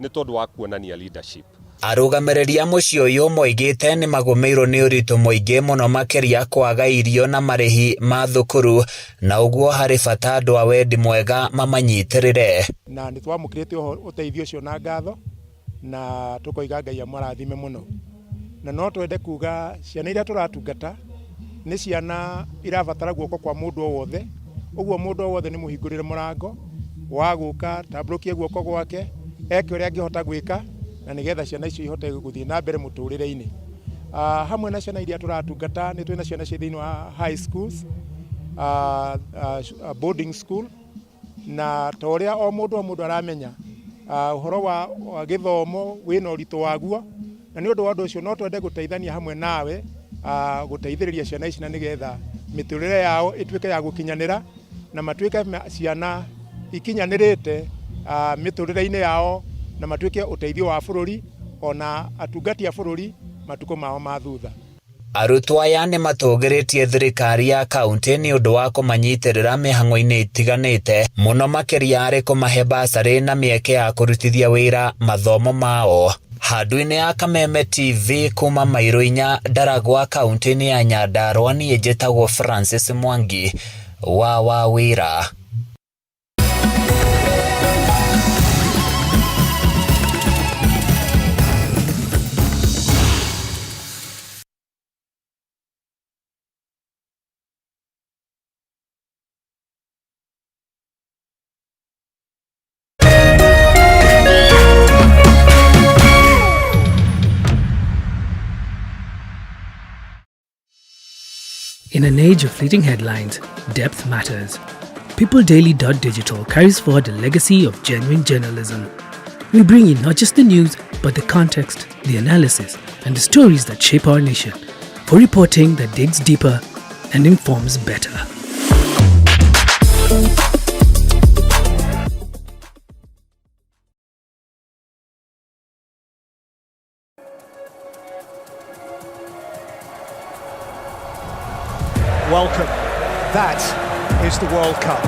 nĩ tondũ wa kuonania leadership. Arũgamĩrĩria mũciĩ ũyũ moigĩte nĩ magũmĩirwo nĩ ũritũ mũingĩ mũno makĩria kwaga irio na marĩhi ma thukuru na ũguo harĩ bata andũ a wendi mwega mamanyitĩrĩre. Na nĩ twamũkĩrĩte ũteithio ũcio na ngatho na tũkoiga Ngai amũrathime mũno. Na no twende kuga ciana iria tũratungata nĩ ciana irabatara guoko kwa mũndũ o wothe. Ũguo mũndũ o wothe nĩ mũhingũrĩre mũrango wa gũka tambũrũkie guoko gwake eke ũrĩa angĩhota gwĩka na nigetha ciana icio ihote gũthiĩ na mbere mũtũrĩre-inĩ. Hamwe na ciana iria tũratungata nĩ twĩna ciana cia thĩinĩ wa high schools, boarding school na ta ũrĩa o mũndũ aramenya ũhoro wa gĩthomo wĩna ũritũ waguo na nĩ ũndũ wa ũndũ ũcio no twende gũteithania hamwe nawe gũteithĩrĩria ciana ici na nigetha mĩtũrĩre yao ĩtuĩke ya gũkinyanĩra na matuĩke ciana ikinyanĩrĩte mĩtũrĩre-inĩ yao na matuĩke ũteithio wa bũrũri ona atungati a bũrũri matukũ mao ma thutha. Arutwo aya nĩ matũgĩrĩtie thirikari ya kaunti nĩ ũndũ wa kũmanyitĩrĩra mĩhang'o-inĩ itiganĩte mũno makĩria arĩ kũmahe basarĩ na mĩeke ya kũrutithia wĩra mathomo mao. Handũ-inĩ ya Kameme TV kuma Mairũ Nyandarua kaunti-inĩ ya Nyandarua, niĩ njĩtagwo Francis Mwangi wa Wawĩra. In an age of fleeting headlines, depth matters. PeopleDaily.digital carries forward the legacy of genuine journalism. We bring you not just the news, but the context, the analysis, and the stories that shape our nation, for reporting that digs deeper and informs better. Welcome. That is the World Cup.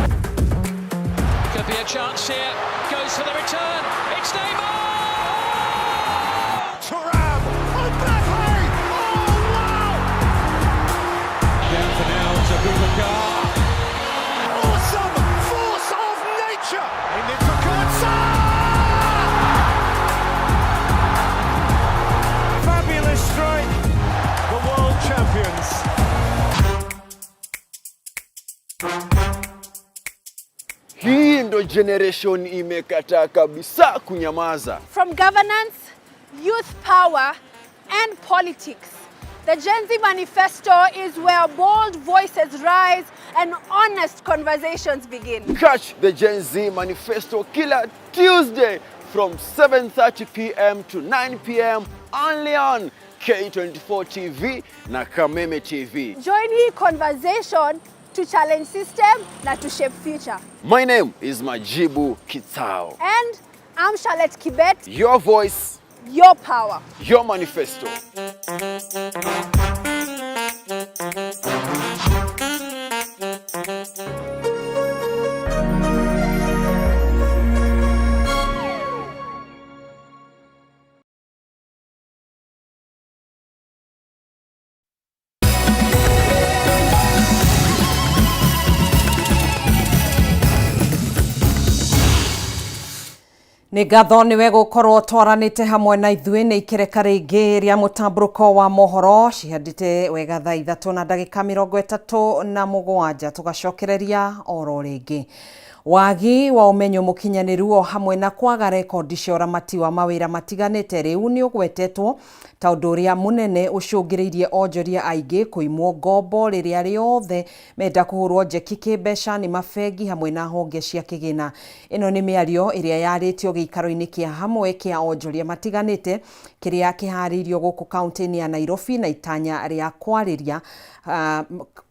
Could be a chance here. Goes for the return. It's Neymar! Osaka. Awesome force of nature. In it for Kurtza. Fabulous strike. The world champions. Hii ndo generation imekataa kabisa kunyamaza. From governance, youth power and politics, the Gen Z Manifesto is where bold voices rise and honest conversations begin. Catch the Gen Z Manifesto kila Tuesday from 7:30 p.m. to 9 p.m. only on K24 TV na Kameme TV. Join hii conversation to challenge system na to shape future. My name is Majibu Kitao. And I'm Charlotte Kibet. Your voice, your power, your manifesto. Nĩ ngatho nĩwe gũkorwo twaranĩte hamwe na ithuĩ nĩ ikereka rĩngĩ rĩa mũtambũrũko wa mohoro cihandĩte wega thaa 3:37 tũgacokereria oro rĩngĩ. Wagi wa ũmenyo mũkinyanĩru o hamwe na kwaga rekondi cia ũramati wa mawĩra matiganĩte rĩu nĩ ũgwetetwo ta ũndũ ũrĩa mũnene ũcũngĩrĩirie onjoria aingĩ kũimwo ngombo rĩrĩa rĩothe menda kũhũrwo njeki kĩmbeca nĩ mabengi hamwe na honge cia kĩgĩna. Ĩno nĩ mĩario ĩrĩa yarĩtio gĩikaro-inĩ kĩa hamwe kĩa onjoria matiganĩte kĩrĩa kĩharĩirio gũkũ kaunti-inĩ ya Nairobi na itanya rĩa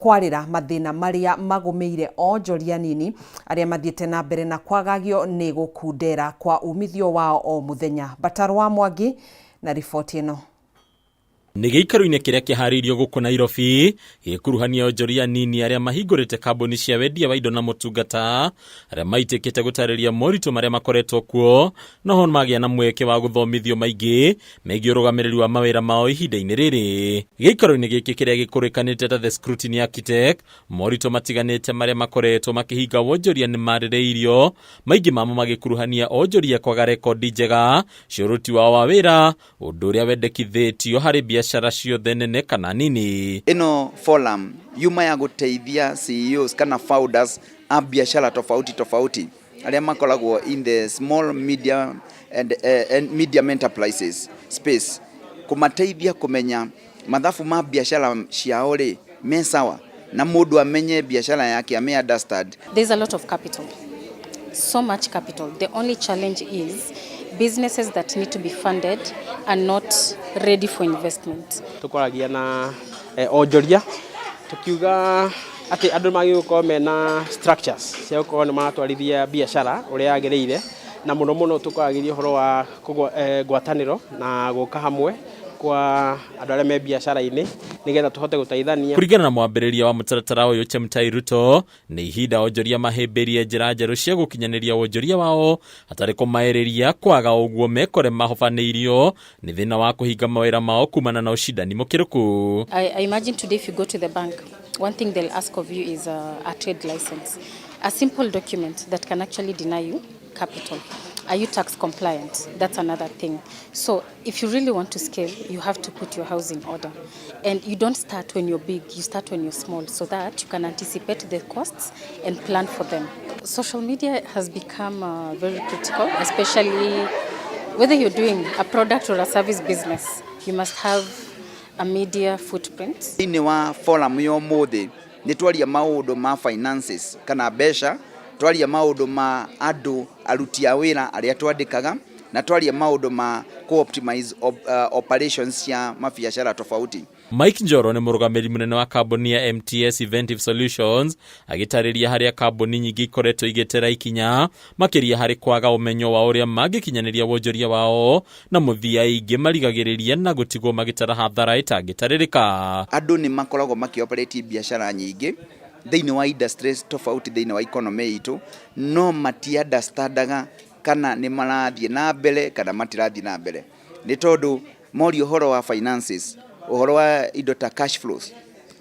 kwarĩra mathĩna marĩa magũmĩire onjoria nini arĩa mathiĩte na mbere na kwagagio nĩ gũkundera kwa umithio wao o mũthenya. Batarwa Mwangi na riboti ĩno. Nĩ gĩikaro-inĩ kĩrĩa kĩharĩirio gũkũ Nairobi gĩkuruhania onjoria nini arĩa mahingũrĩte kambuni cia wendia wa indo na motungata arĩa maitĩkĩte gũtarĩria moritũ marĩa makoretwo kuo noho magĩa na mweke wa gũthomithio maingĩ megiĩ ũrũgamĩrĩri wa mawĩra mao ihinda-inĩ rĩrĩ. Gĩikaro-inĩ gĩkĩ kĩrĩa gĩkũrĩkanĩte ta The Scrutiny Architect, moritũ matiganĩte marĩa makoretwo makĩhinga wonjoria nĩ marĩrĩirio, maingĩ mamo magĩkuruhania onjoria kwaga rekondi njega cia ũruti wao wa wĩra, ũndũ ũrĩa wendekithĩtio harĩ biashara ciothe nene kana nini. Ino forum yuma ya gũteithia CEOs kana founders a biashara tofauti tofauti arĩa makoragwo in the small medium and medium enterprises space, kumateithia kumenya mathabu ma biashara ciao rĩ me sawa na mũndũ amenye biashara yake ame understand. There's a lot of capital, so much capital. The only challenge is businesses that need to be funded are not ready for investment. Tukoragia na onjoria tukiuga ati andũ magĩgũkorwo mena structures cia gũkorwo nĩ maratwarithia biashara ũrĩa yagĩrĩire, na mũno mũno tukoragĩria ũhoro wa ngwatanĩro na gũka hamwe kwa andũ arĩa me biashara-inĩ nĩgetha tũhote gũteithania. Kũringana na mwambĩrĩria wa mũtaratara ũyũ Chemtai Ruto, nĩ ihinda onjoria mahĩmbĩrie njĩra njerũ cia gũkinyanĩria wonjoria wao hatarĩ kũmaĩrĩria kwaga ũguo mekore mahobanĩirio nĩ thĩna wa kũhinga mawĩra mao kumana na ũcindani mũkĩrũku. I imagine today if you go to the bank, one thing they'll ask of you is a trade license, a simple document that can actually deny you capital. Are you tax compliant? That's another thing. So if you really want to scale, you have to put your house in order. And you don't start when you're big, you start when you're small so that you can anticipate the costs and plan for them. Social media has become very critical, especially whether you're doing a product or a service business. You must have a media footprint. Thĩinĩ wa forum yo mũthĩ nĩ twaria maũndũ ma finances kana mbeca, twaria maũndũ ma andũ aruti a wĩra arĩa twandĩkaga, na twaria maũndũ ma co-optimize operations cia mabiacara tofauti. Mike Njoro nĩ mũrũgamĩrĩri mũnene wa kambuni ya MTS Inventive Solutions agĩtarĩria harĩa kambuni nyingĩ ikoretwo igĩtera ikinya makĩria harĩ kwaga ũmenyo wa ũrĩa mangĩkinyanĩria wonjoria wao na mũthia ingĩ marigagĩrĩria na gũtigwo magĩtara hathara ĩtangĩtarĩrĩka. Andũ nĩ makoragwo makĩoperate biacara nyingĩ thĩinĩ wa industries tofauti thĩinĩ wa economy itũ, no matiunderstandaga kana nĩ marathiĩ na mbere kana matirathiĩ na mbere. Nĩ tondũ mori ũhoro wa finances, ũhoro wa indo ta cash flows,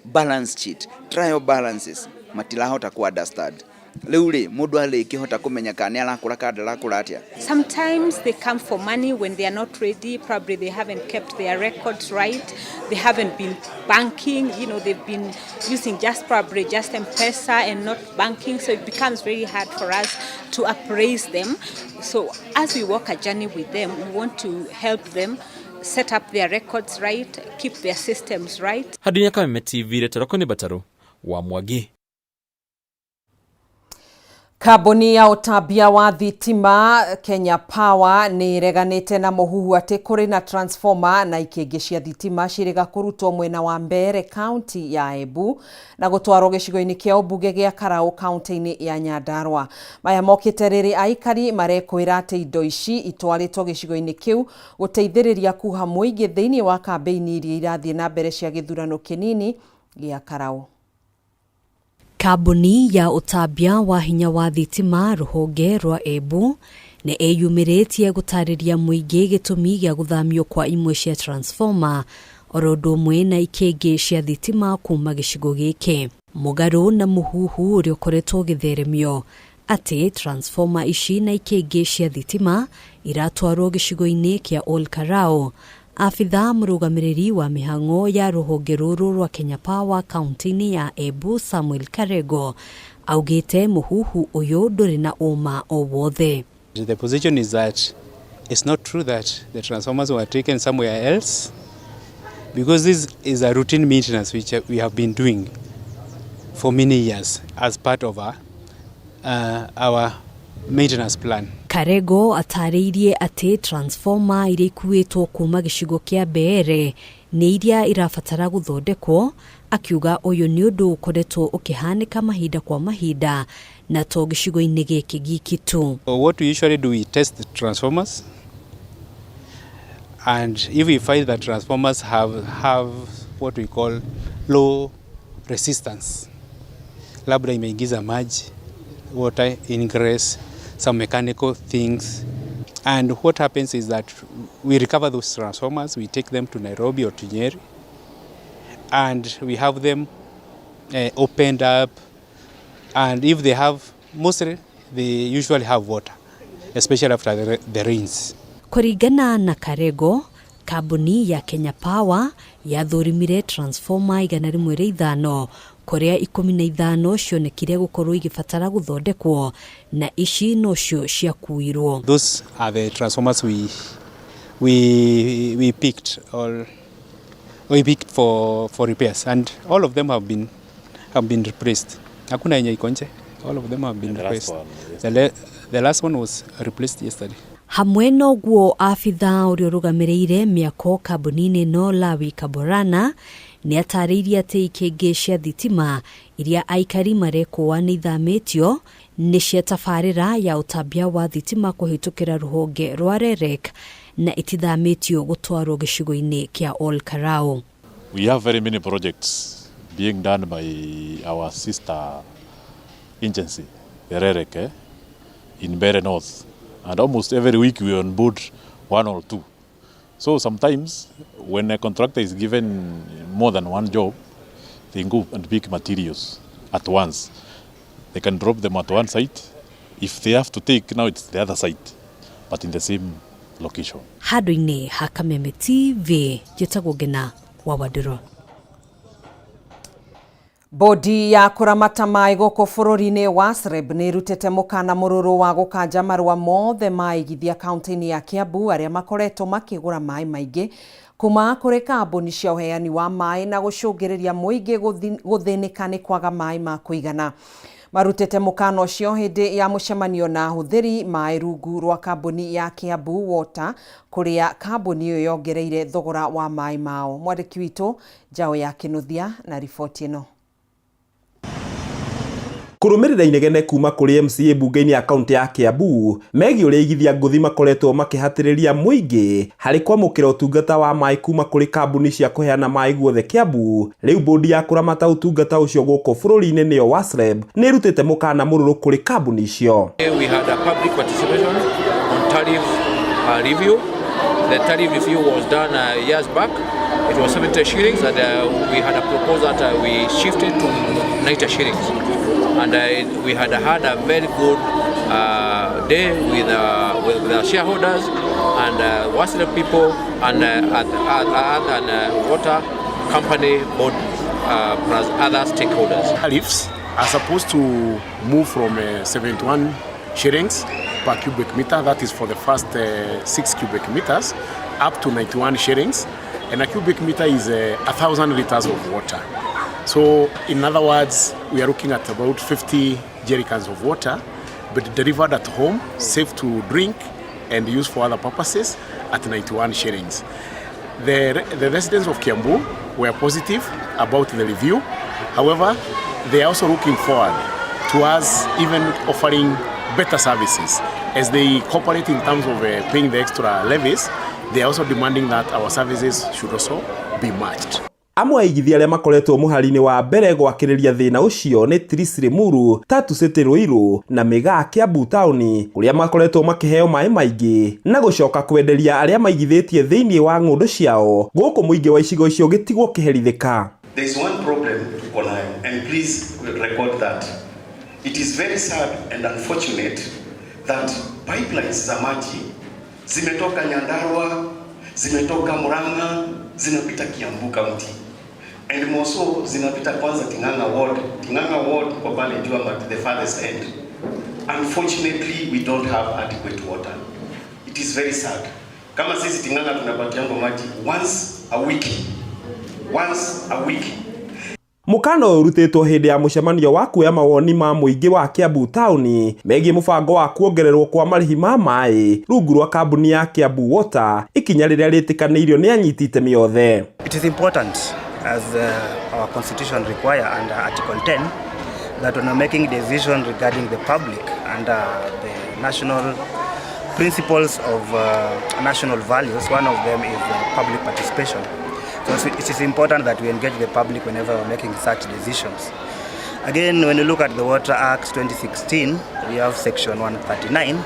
balance sheet, trial balances, matilahota ku understand. Leu ri mundu alikihota kumenya kana arakura kada arakura atia. Sometimes they come for money when they are not ready. Probably they haven't kept their records right. They haven't been banking. They've been using just M-Pesa and not banking. So it becomes very hard for us to appraise them. So as we walk a journey with them, we want to help them set up their records right, keep their systems right. Hadinya Kameme TV retoroko ni Bataro wa Mwangi. Kambuni ya utabia wa thitima Kenya Power ni reganite na muhuhu ati kuri na transformer na ikenge cia thitima ciriga kurutwo mwena wa Mbere county ya Embu na gutwarwo gicigo-ini kia ubunge gia Karau county-ini ya Nyandarua. Maya mokite riri aikari marekwira ati indo ici itwaritwo gicigo-ini kiu guteithiriria kuha muingi thiini wa kampeini iria irathie na mbere cia githurano kinini gia Karau. Kambuni ya utabia wa hinya wa thitima ruhonge rwa Embu ne eyumiritie gutariria muingi gitumi gia guthamio kwa imwe cia transformer orodo mwena ikenge cia thitima kuma gicigo giki. Mugaru na muhuhu uri ukoretwo githeremio ati transformer ici na ikenge cia thitima iratwarwo gicigo-ini kia Olkarau. Afitha murugamiriri wa mihango ya ruhonge ruru rwa Kenya Power county-ini ya Embu Samuel Karego augite muhuhu uyu nduri na uma o wothe. The position is that it's not true that the transformers were taken somewhere else, because this is a routine maintenance which we have been doing for many years as part of our maintenance plan. Karego ataririe ati transformer iri kuitwo kuma gicigo kia Mbere ni iria irafatara guthondekwo, akiuga uyu ni undu ukoretwo ukihanika mahinda kwa mahinda na to gicigo-ini giki gikitu. What we usually do, we test the transformers, and if we find that transformers have what we call low resistance, labda imeingiza maji, water ingress, some mechanical things, and what happens is that we recover those transformers, we take them to Nairobi or to Nyeri, and we have them opened up, and if they have, mostly they usually have water, especially after the rains. Kuringana na Karego, kambuni ya Kenya Power yathurimire transformer 105 korea 15 cionekire gukorwo igifatara guthondekwo na ici nocio ciakuirwo. Those are the transformers we picked for repairs, and all of them have been replaced. Hakuna yenye iko nje, all of them have been replaced. The last one was replaced yesterday. Hamwe noguo afitha uri rugamirire miako kambuni-ini no Lawi Kaborana ni atariria ati ikenge cia thitima iria aikari marekwa ni thamitio ni cia tafarira ya utabia wa thitima kuhitukira ruhonge rwa REREC na itithamitio gutwarwo gicigo-ini kia Olkarau. We have very many projects being done by our sister agency, the REREC, in Mbere North, and almost every week we on board one or two. So sometimes when a contractor is given more than one job, they go and pick materials at once. They can drop them at one site. If they have to take, now it's the other site, but in the same location. Handũ-inĩ ha Kameme TV, njĩtagwo Ngina wa Wadiro. Bodi ya kuramata mai gũkũ bũrũri-inĩ wa SREB nĩ irutĩte mũkana mũrũrũ wa gũkanja marũa mothe maigithia kaunti-inĩ ya Kiambu arĩa makoretwo makĩgũra mai maingĩ kuma kũrĩ kambuni cia ũheani wa mai na gũcũngĩrĩria mũingĩ gũthĩnĩka nĩ kwaga mai ma kũigana. Marutĩte mũkana ũcio hĩndĩ ya mũcemanio na ahũthĩri mai rungu rwa kambuni ya Kiambu Water kũrĩa kambuni ĩyo yongereire thogora wa mai mao. Mwandĩki witũ Njaũ ya Kĩnuthia na riboti ĩno. Kurumirira inegene kuma kuri MCA bunge-ini ya kaunti ya Kiambu megi uria igithia nguthi makoretwo makihatiriria muingi hari kwamukira utungata wa mai kuma kuri kambuni cia kuheana mai guothe Kiambu. Riu bodi ya kuramata utungata ucio guku bururi-ini niyo wa SREB ni irutite mukana mururu kuri kambuni icio. We had a public participation on tariff review. the tariff review was done years back. It was 70 shillings, and we had a proposal that we shifted to 90 shillings. And we had a very good day with our shareholders and Western people and water company board plus other stakeholders. Tariffs are supposed to move from 71 shillings per cubic meter, that is for the first 6 cubic meters, up to 91 shillings. And a cubic meter is 1,000 liters of water. So in other words, we are looking at about 50 jerrycans of water, but delivered at home, safe to drink and use for other purposes at 91 shillings. The residents of Kiambu were positive about the review. However, they are also looking forward to us even offering better services. As they cooperate in terms of paying the extra levies, they are also demanding that our services should also be matched. Amwe aigithia arĩa makoretwo mũhari-inĩ wa mbere gwakĩrĩria thĩna ũcio nĩ Tris Limuru, Tatu City Ruiru na Mĩgaa Kiambu Taũni, kũrĩa makoretwo makĩheo maĩ maingĩ na gũcoka kwenderia arĩa maigithĩtie thĩinĩ wa ng'ũndũ ciao gũkũ mũingĩ wa icigo icio gĩtigwo kĩherithĩka. There is one problem to Konayo, and please record that. It is very sad and unfortunate that pipelines za maji zimetoka Nyandarua, zimetoka Murang'a, zinapita Kiambu County. And more so zinapita kwanza Ting'ang'a Ward. Ting'ang'a Ward kwa pale juu at the farthest end. Unfortunately, we don't have adequate water. It is very sad. Kama sisi Ting'ang'a tunapatiango maji once a week. Once a week. Mukano urutĩtwo hĩndĩ ya mũcemanio wa kuoya mawoni ma mũingĩ wa Kiambu Taũni megiĩ mũbango wa kuongererwo kwa marĩhi ma maĩ rungu rwa kambuni ya Kiambu Water, ikinya rĩrĩa rĩtĩkanĩirio nĩ anyiti itemi othe. It is important as our constitution require under Article 10 that when making decisions regarding the public under the national principles of national values, one of them is public participation. So it is important that we engage the public whenever we're making such decisions. Again, when you look at the Water Act 2016, we have section 139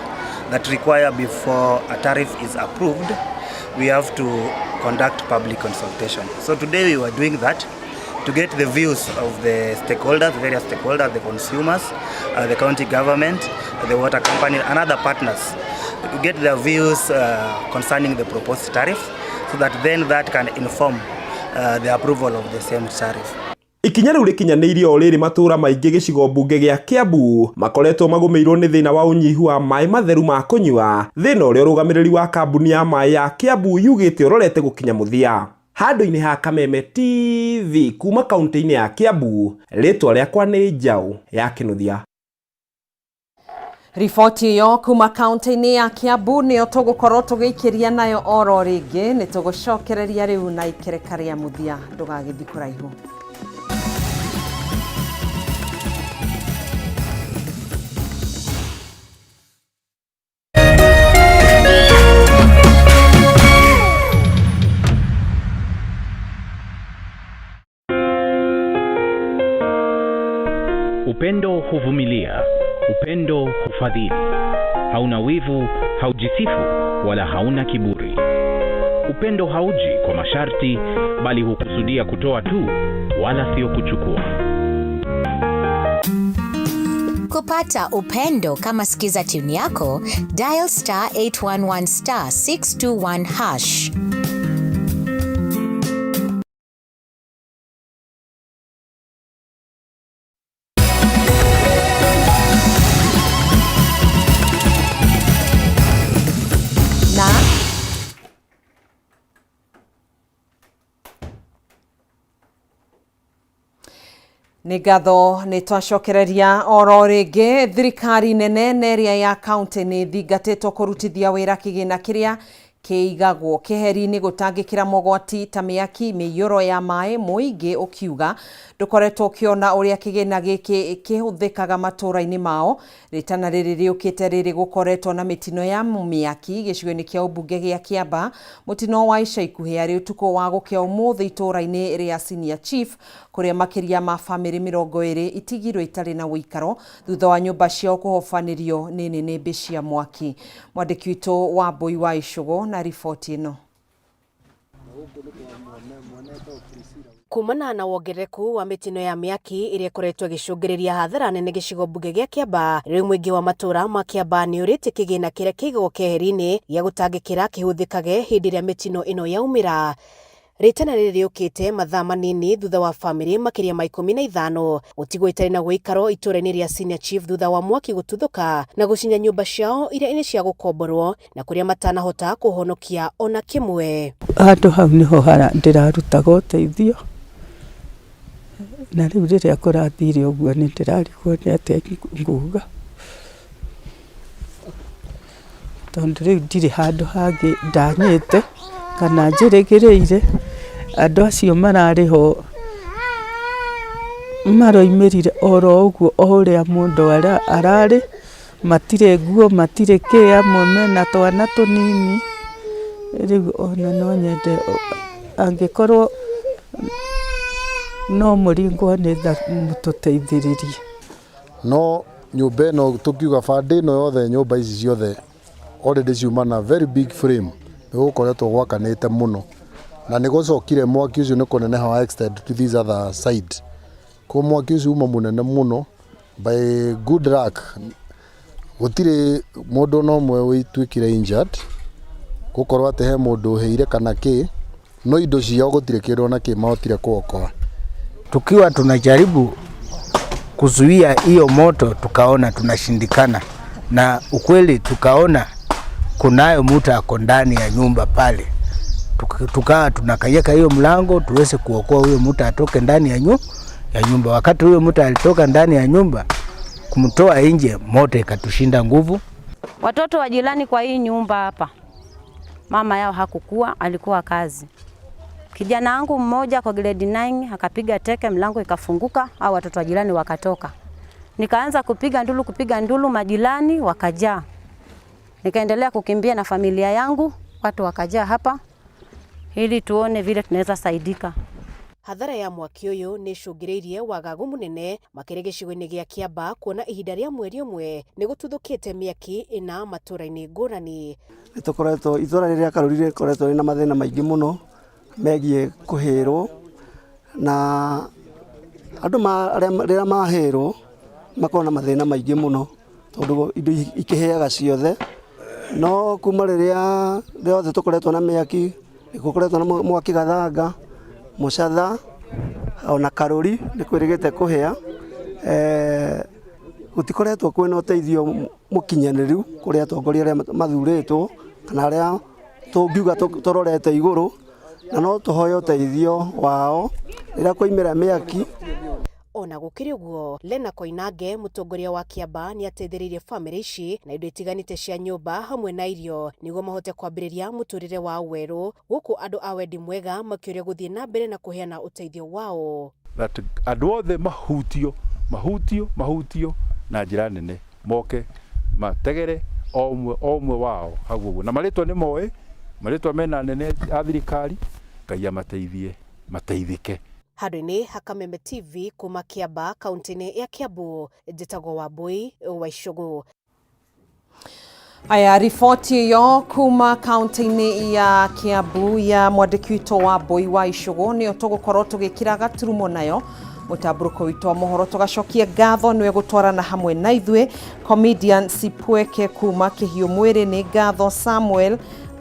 that require before a tariff is approved, we have to conduct public consultation. So today we were doing that to get the views of the stakeholders, various stakeholders, the consumers, the county government, the water company and other partners, to get their views concerning the proposed tariff, so that then that can inform the approval of the same tariff. Ikinya rĩu rĩkinyanĩirie o rĩrĩ matũũra maingĩ gĩcigo mbunge gĩa Kiambu makoretwo magũmĩirwo nĩ thĩna wa ũnyihu wa maĩ matheru ma kũnyua, thĩna ũrĩa ũrũgamĩrĩri wa kambuni ya maĩ ya Kiambu yugĩte ũrorete gũkinya mũthia. Handũ-inĩ ha Kameme TV kuma kaunti-inĩ ya Kiambu, rĩtwa rĩakwa nĩ Njaũ ya Kĩnuthia. Riboti yo kuma kaunti-inĩ ya Kiambu nĩyo tũgũkorwo tũgĩikĩria nayo oro rĩngĩ, nĩ tũgũcokereria rĩu na ikereka rĩa mũthia, ndũgagĩthiĩ kũraihu. Upendo huvumilia, upendo hufadhili. Hauna wivu, haujisifu, wala hauna kiburi. Upendo hauji kwa masharti, bali hukusudia kutoa tu, wala sio kuchukua. Kupata upendo kama sikiza tune yako, dial *811 *621#. Nĩ ngatho nĩ twacokereria oro rĩngĩ. Thirikari nene neria ya kaunti nĩ thingatĩtwo kũrutithia wĩra kĩgĩna kĩrĩa kĩigagwo kĩheri-inĩ gũtangĩkĩra mogwati ta mĩaki, mĩiyũro ya maĩ, mũingĩ ũkiuga ndũkoretwo ũkĩona ũrĩa kĩgĩna gĩkĩ kĩhũthĩkaga matũũra-inĩ mao. Rĩtana rĩrĩ rĩũkĩte rĩrĩ gũkoretwo na mĩtino ya mĩaki gĩcigo-inĩ kĩa ũmbunge gĩa Kiamba. Mũtino wa ica ikuhĩ arĩ ũtukũ wa gũkĩa ũmũthĩ itũũra-inĩ rĩa Senior Chief, kũrĩa makĩria ma bamĩrĩ 20 itigirwo itarĩ na ũikaro thutha wa nyũmba ciao kũhobanĩrio nĩ nĩnĩmbĩ cia mwaki. Mwandĩki witũ wa Mbui wa Icũgũ na na riboti ĩno. Kumana na wongereku wa mitino ya miaki iria ikoretwo gicungiriria hathara nene gicigo mbunge gia Kiamba, riu mwingi wa matura ma Kiamba ni urite kigina kiria kiigwo keheri-ini gia gutangikira kihuthikage hindi ria mitino ino yaumira. Ritana ririukite mathaa manini thutha wa family makiria ma 15 gutigwo itari na guikaro itura-ini ria Senior Chief thutha wa mwaki gututhuka na gucinya nyumba ciao iria ini cia gukomborwo na kuria matanahota kuhonokia ona kimwe. Handu hau niho ndirarutaga uteithio na riu riria kurathire uguo ni ndirarigwo ni atia nguga tondu riu ndiri handu hangi ndanyite kana njirigireire andu acio marariho maroimirire oro uguo uria mundu arari matire nguo matire ki amwe mena twana tunini riu ona no nyende angikorwo no muringwa ni mututeithiririe no nyumba ino tukiuga bande ino yothe nyumba ici ciothe already ciuma na very big frame nigukoretwo gwakanite muno na nigocokire mwaki ucio nikuneneha wa extend to this other side ko mwaki ucio uma munene muno by good luck gutire mundu no mwe witwikire injured gukorwo ate he mundu heire kana ki no indo ciao gutire kindu na ki mahotire kuokoa. Tukiwa tunajaribu kuzuia hiyo moto tukaona tunashindikana, na ukweli tukaona kunayo mtu ako ndani ya nyumba pale. Tukawa tunakayeka hiyo mlango tuweze kuokoa huyo mtu atoke ndani ya nyumba. Wakati huyo mtu alitoka ndani ya nyumba kumtoa nje, moto ikatushinda nguvu. Watoto wa jirani kwa hii nyumba hapa, mama yao hakukua, alikuwa kazi. Kijana wangu mmoja kwa grade 9 akapiga teke, mlango ikafunguka, au watoto wa jirani wakatoka. Nikaanza kupiga ndulu, majirani wakajaa. Nikaendelea kukimbia na familia yangu, watu wakajaa hapa ili tuone vile tunaweza saidika. Hathara ya mwaki uyu ni cungiriirie wagagu munene makiri gicigo-ini gia Kiamba, kuona ihinda ria mweri umwe ni gututhukite miaki ina matura-ini ngurani. Nitukoretwo itura riria Karurire koretwo rina mathina maingi muno megie kuhirwo, na andu riria mahirwo makona mathina maingi muno tondu indo ikiheaga ciothe, no kuma riria riothe tukoretwo na miaki, nikukoretwo na mwaki Gathanga, Mucatha ona Karuri nikwirigite kuhia, gutikoretwo kwina uteithio mukinyaniru kuri atongoria aria mathuritwo kana aria tungiuga turorete iguru, na no tuhoye uteithio wao riria kwaimira miaki. Ona gukiri uguo, Lena Koinange mutongoria wa Kiamba ni ateithiririe family ici na indo itiganite cia nyumba hamwe na irio niguo mahote kwambiriria muturire wa weru, guku andu a wendi mwega makiuria guthie na mbere na kuheana uteithio wao. That andu othe mahutio na njira nene moke mategere omwe wao haguo, na maritwa ni moe maritwa mena nene a thirikari, Ngai mateithike. Handu-ini ha Kameme TV kuma Kiamba, kaunti-ini ya Kiambu, njitagwo Wambui wa Icugu. Aya, riboti iyo kuma kaunti-ini ya Kiambu ya mwandiki witũ Wambui wa Icugu nĩyo tũgũkorwo tũgĩkĩra gaturumo nayo. Mũtamburuko witũ wa mohoro tũgacokia ngatho nĩwe gũtwarana hamwe na ithuĩ. Comedian Sipweke kuma Kĩhiũ Mwĩrĩ, nĩ ngatho Samuel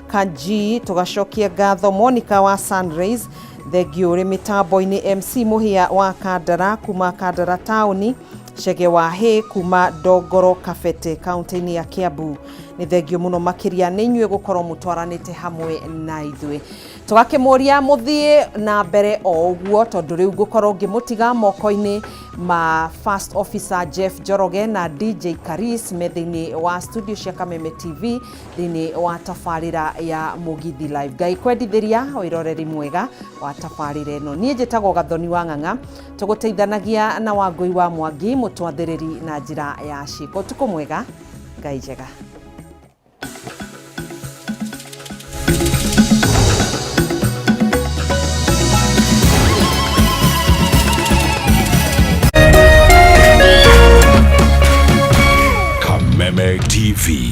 Kanji, tũgacokia ngatho Monica wa Sunrise, thengio ri mitambo-ini MC Muhia wa Kandara kuma Kandara tauni, Chege wa Hay kuma Dongoro Kabete kaunti-ini ya Kiambu. Ni thengio muno makiria ni inyuĩ gukorwo mutwaranite hamwe na ithuĩ. Tugakimuria muthie na mbere o uguo tondu riu gukorwo ngimutiga moko-ini ma First Officer Jeff Joroge na DJ Karis methiini wa studio cia Kameme TV thiini wa tafarira ya Mugithi Live. Ngai kwendithiria wiroreri mwega wa tafarira ino. Nie njitagwo Gathoni wa Ng'ang'a, tuguteithanagia na Wangui wa Mwangi mutwathiriri na njira ya ciko. Tuko mwega, Ngai njega.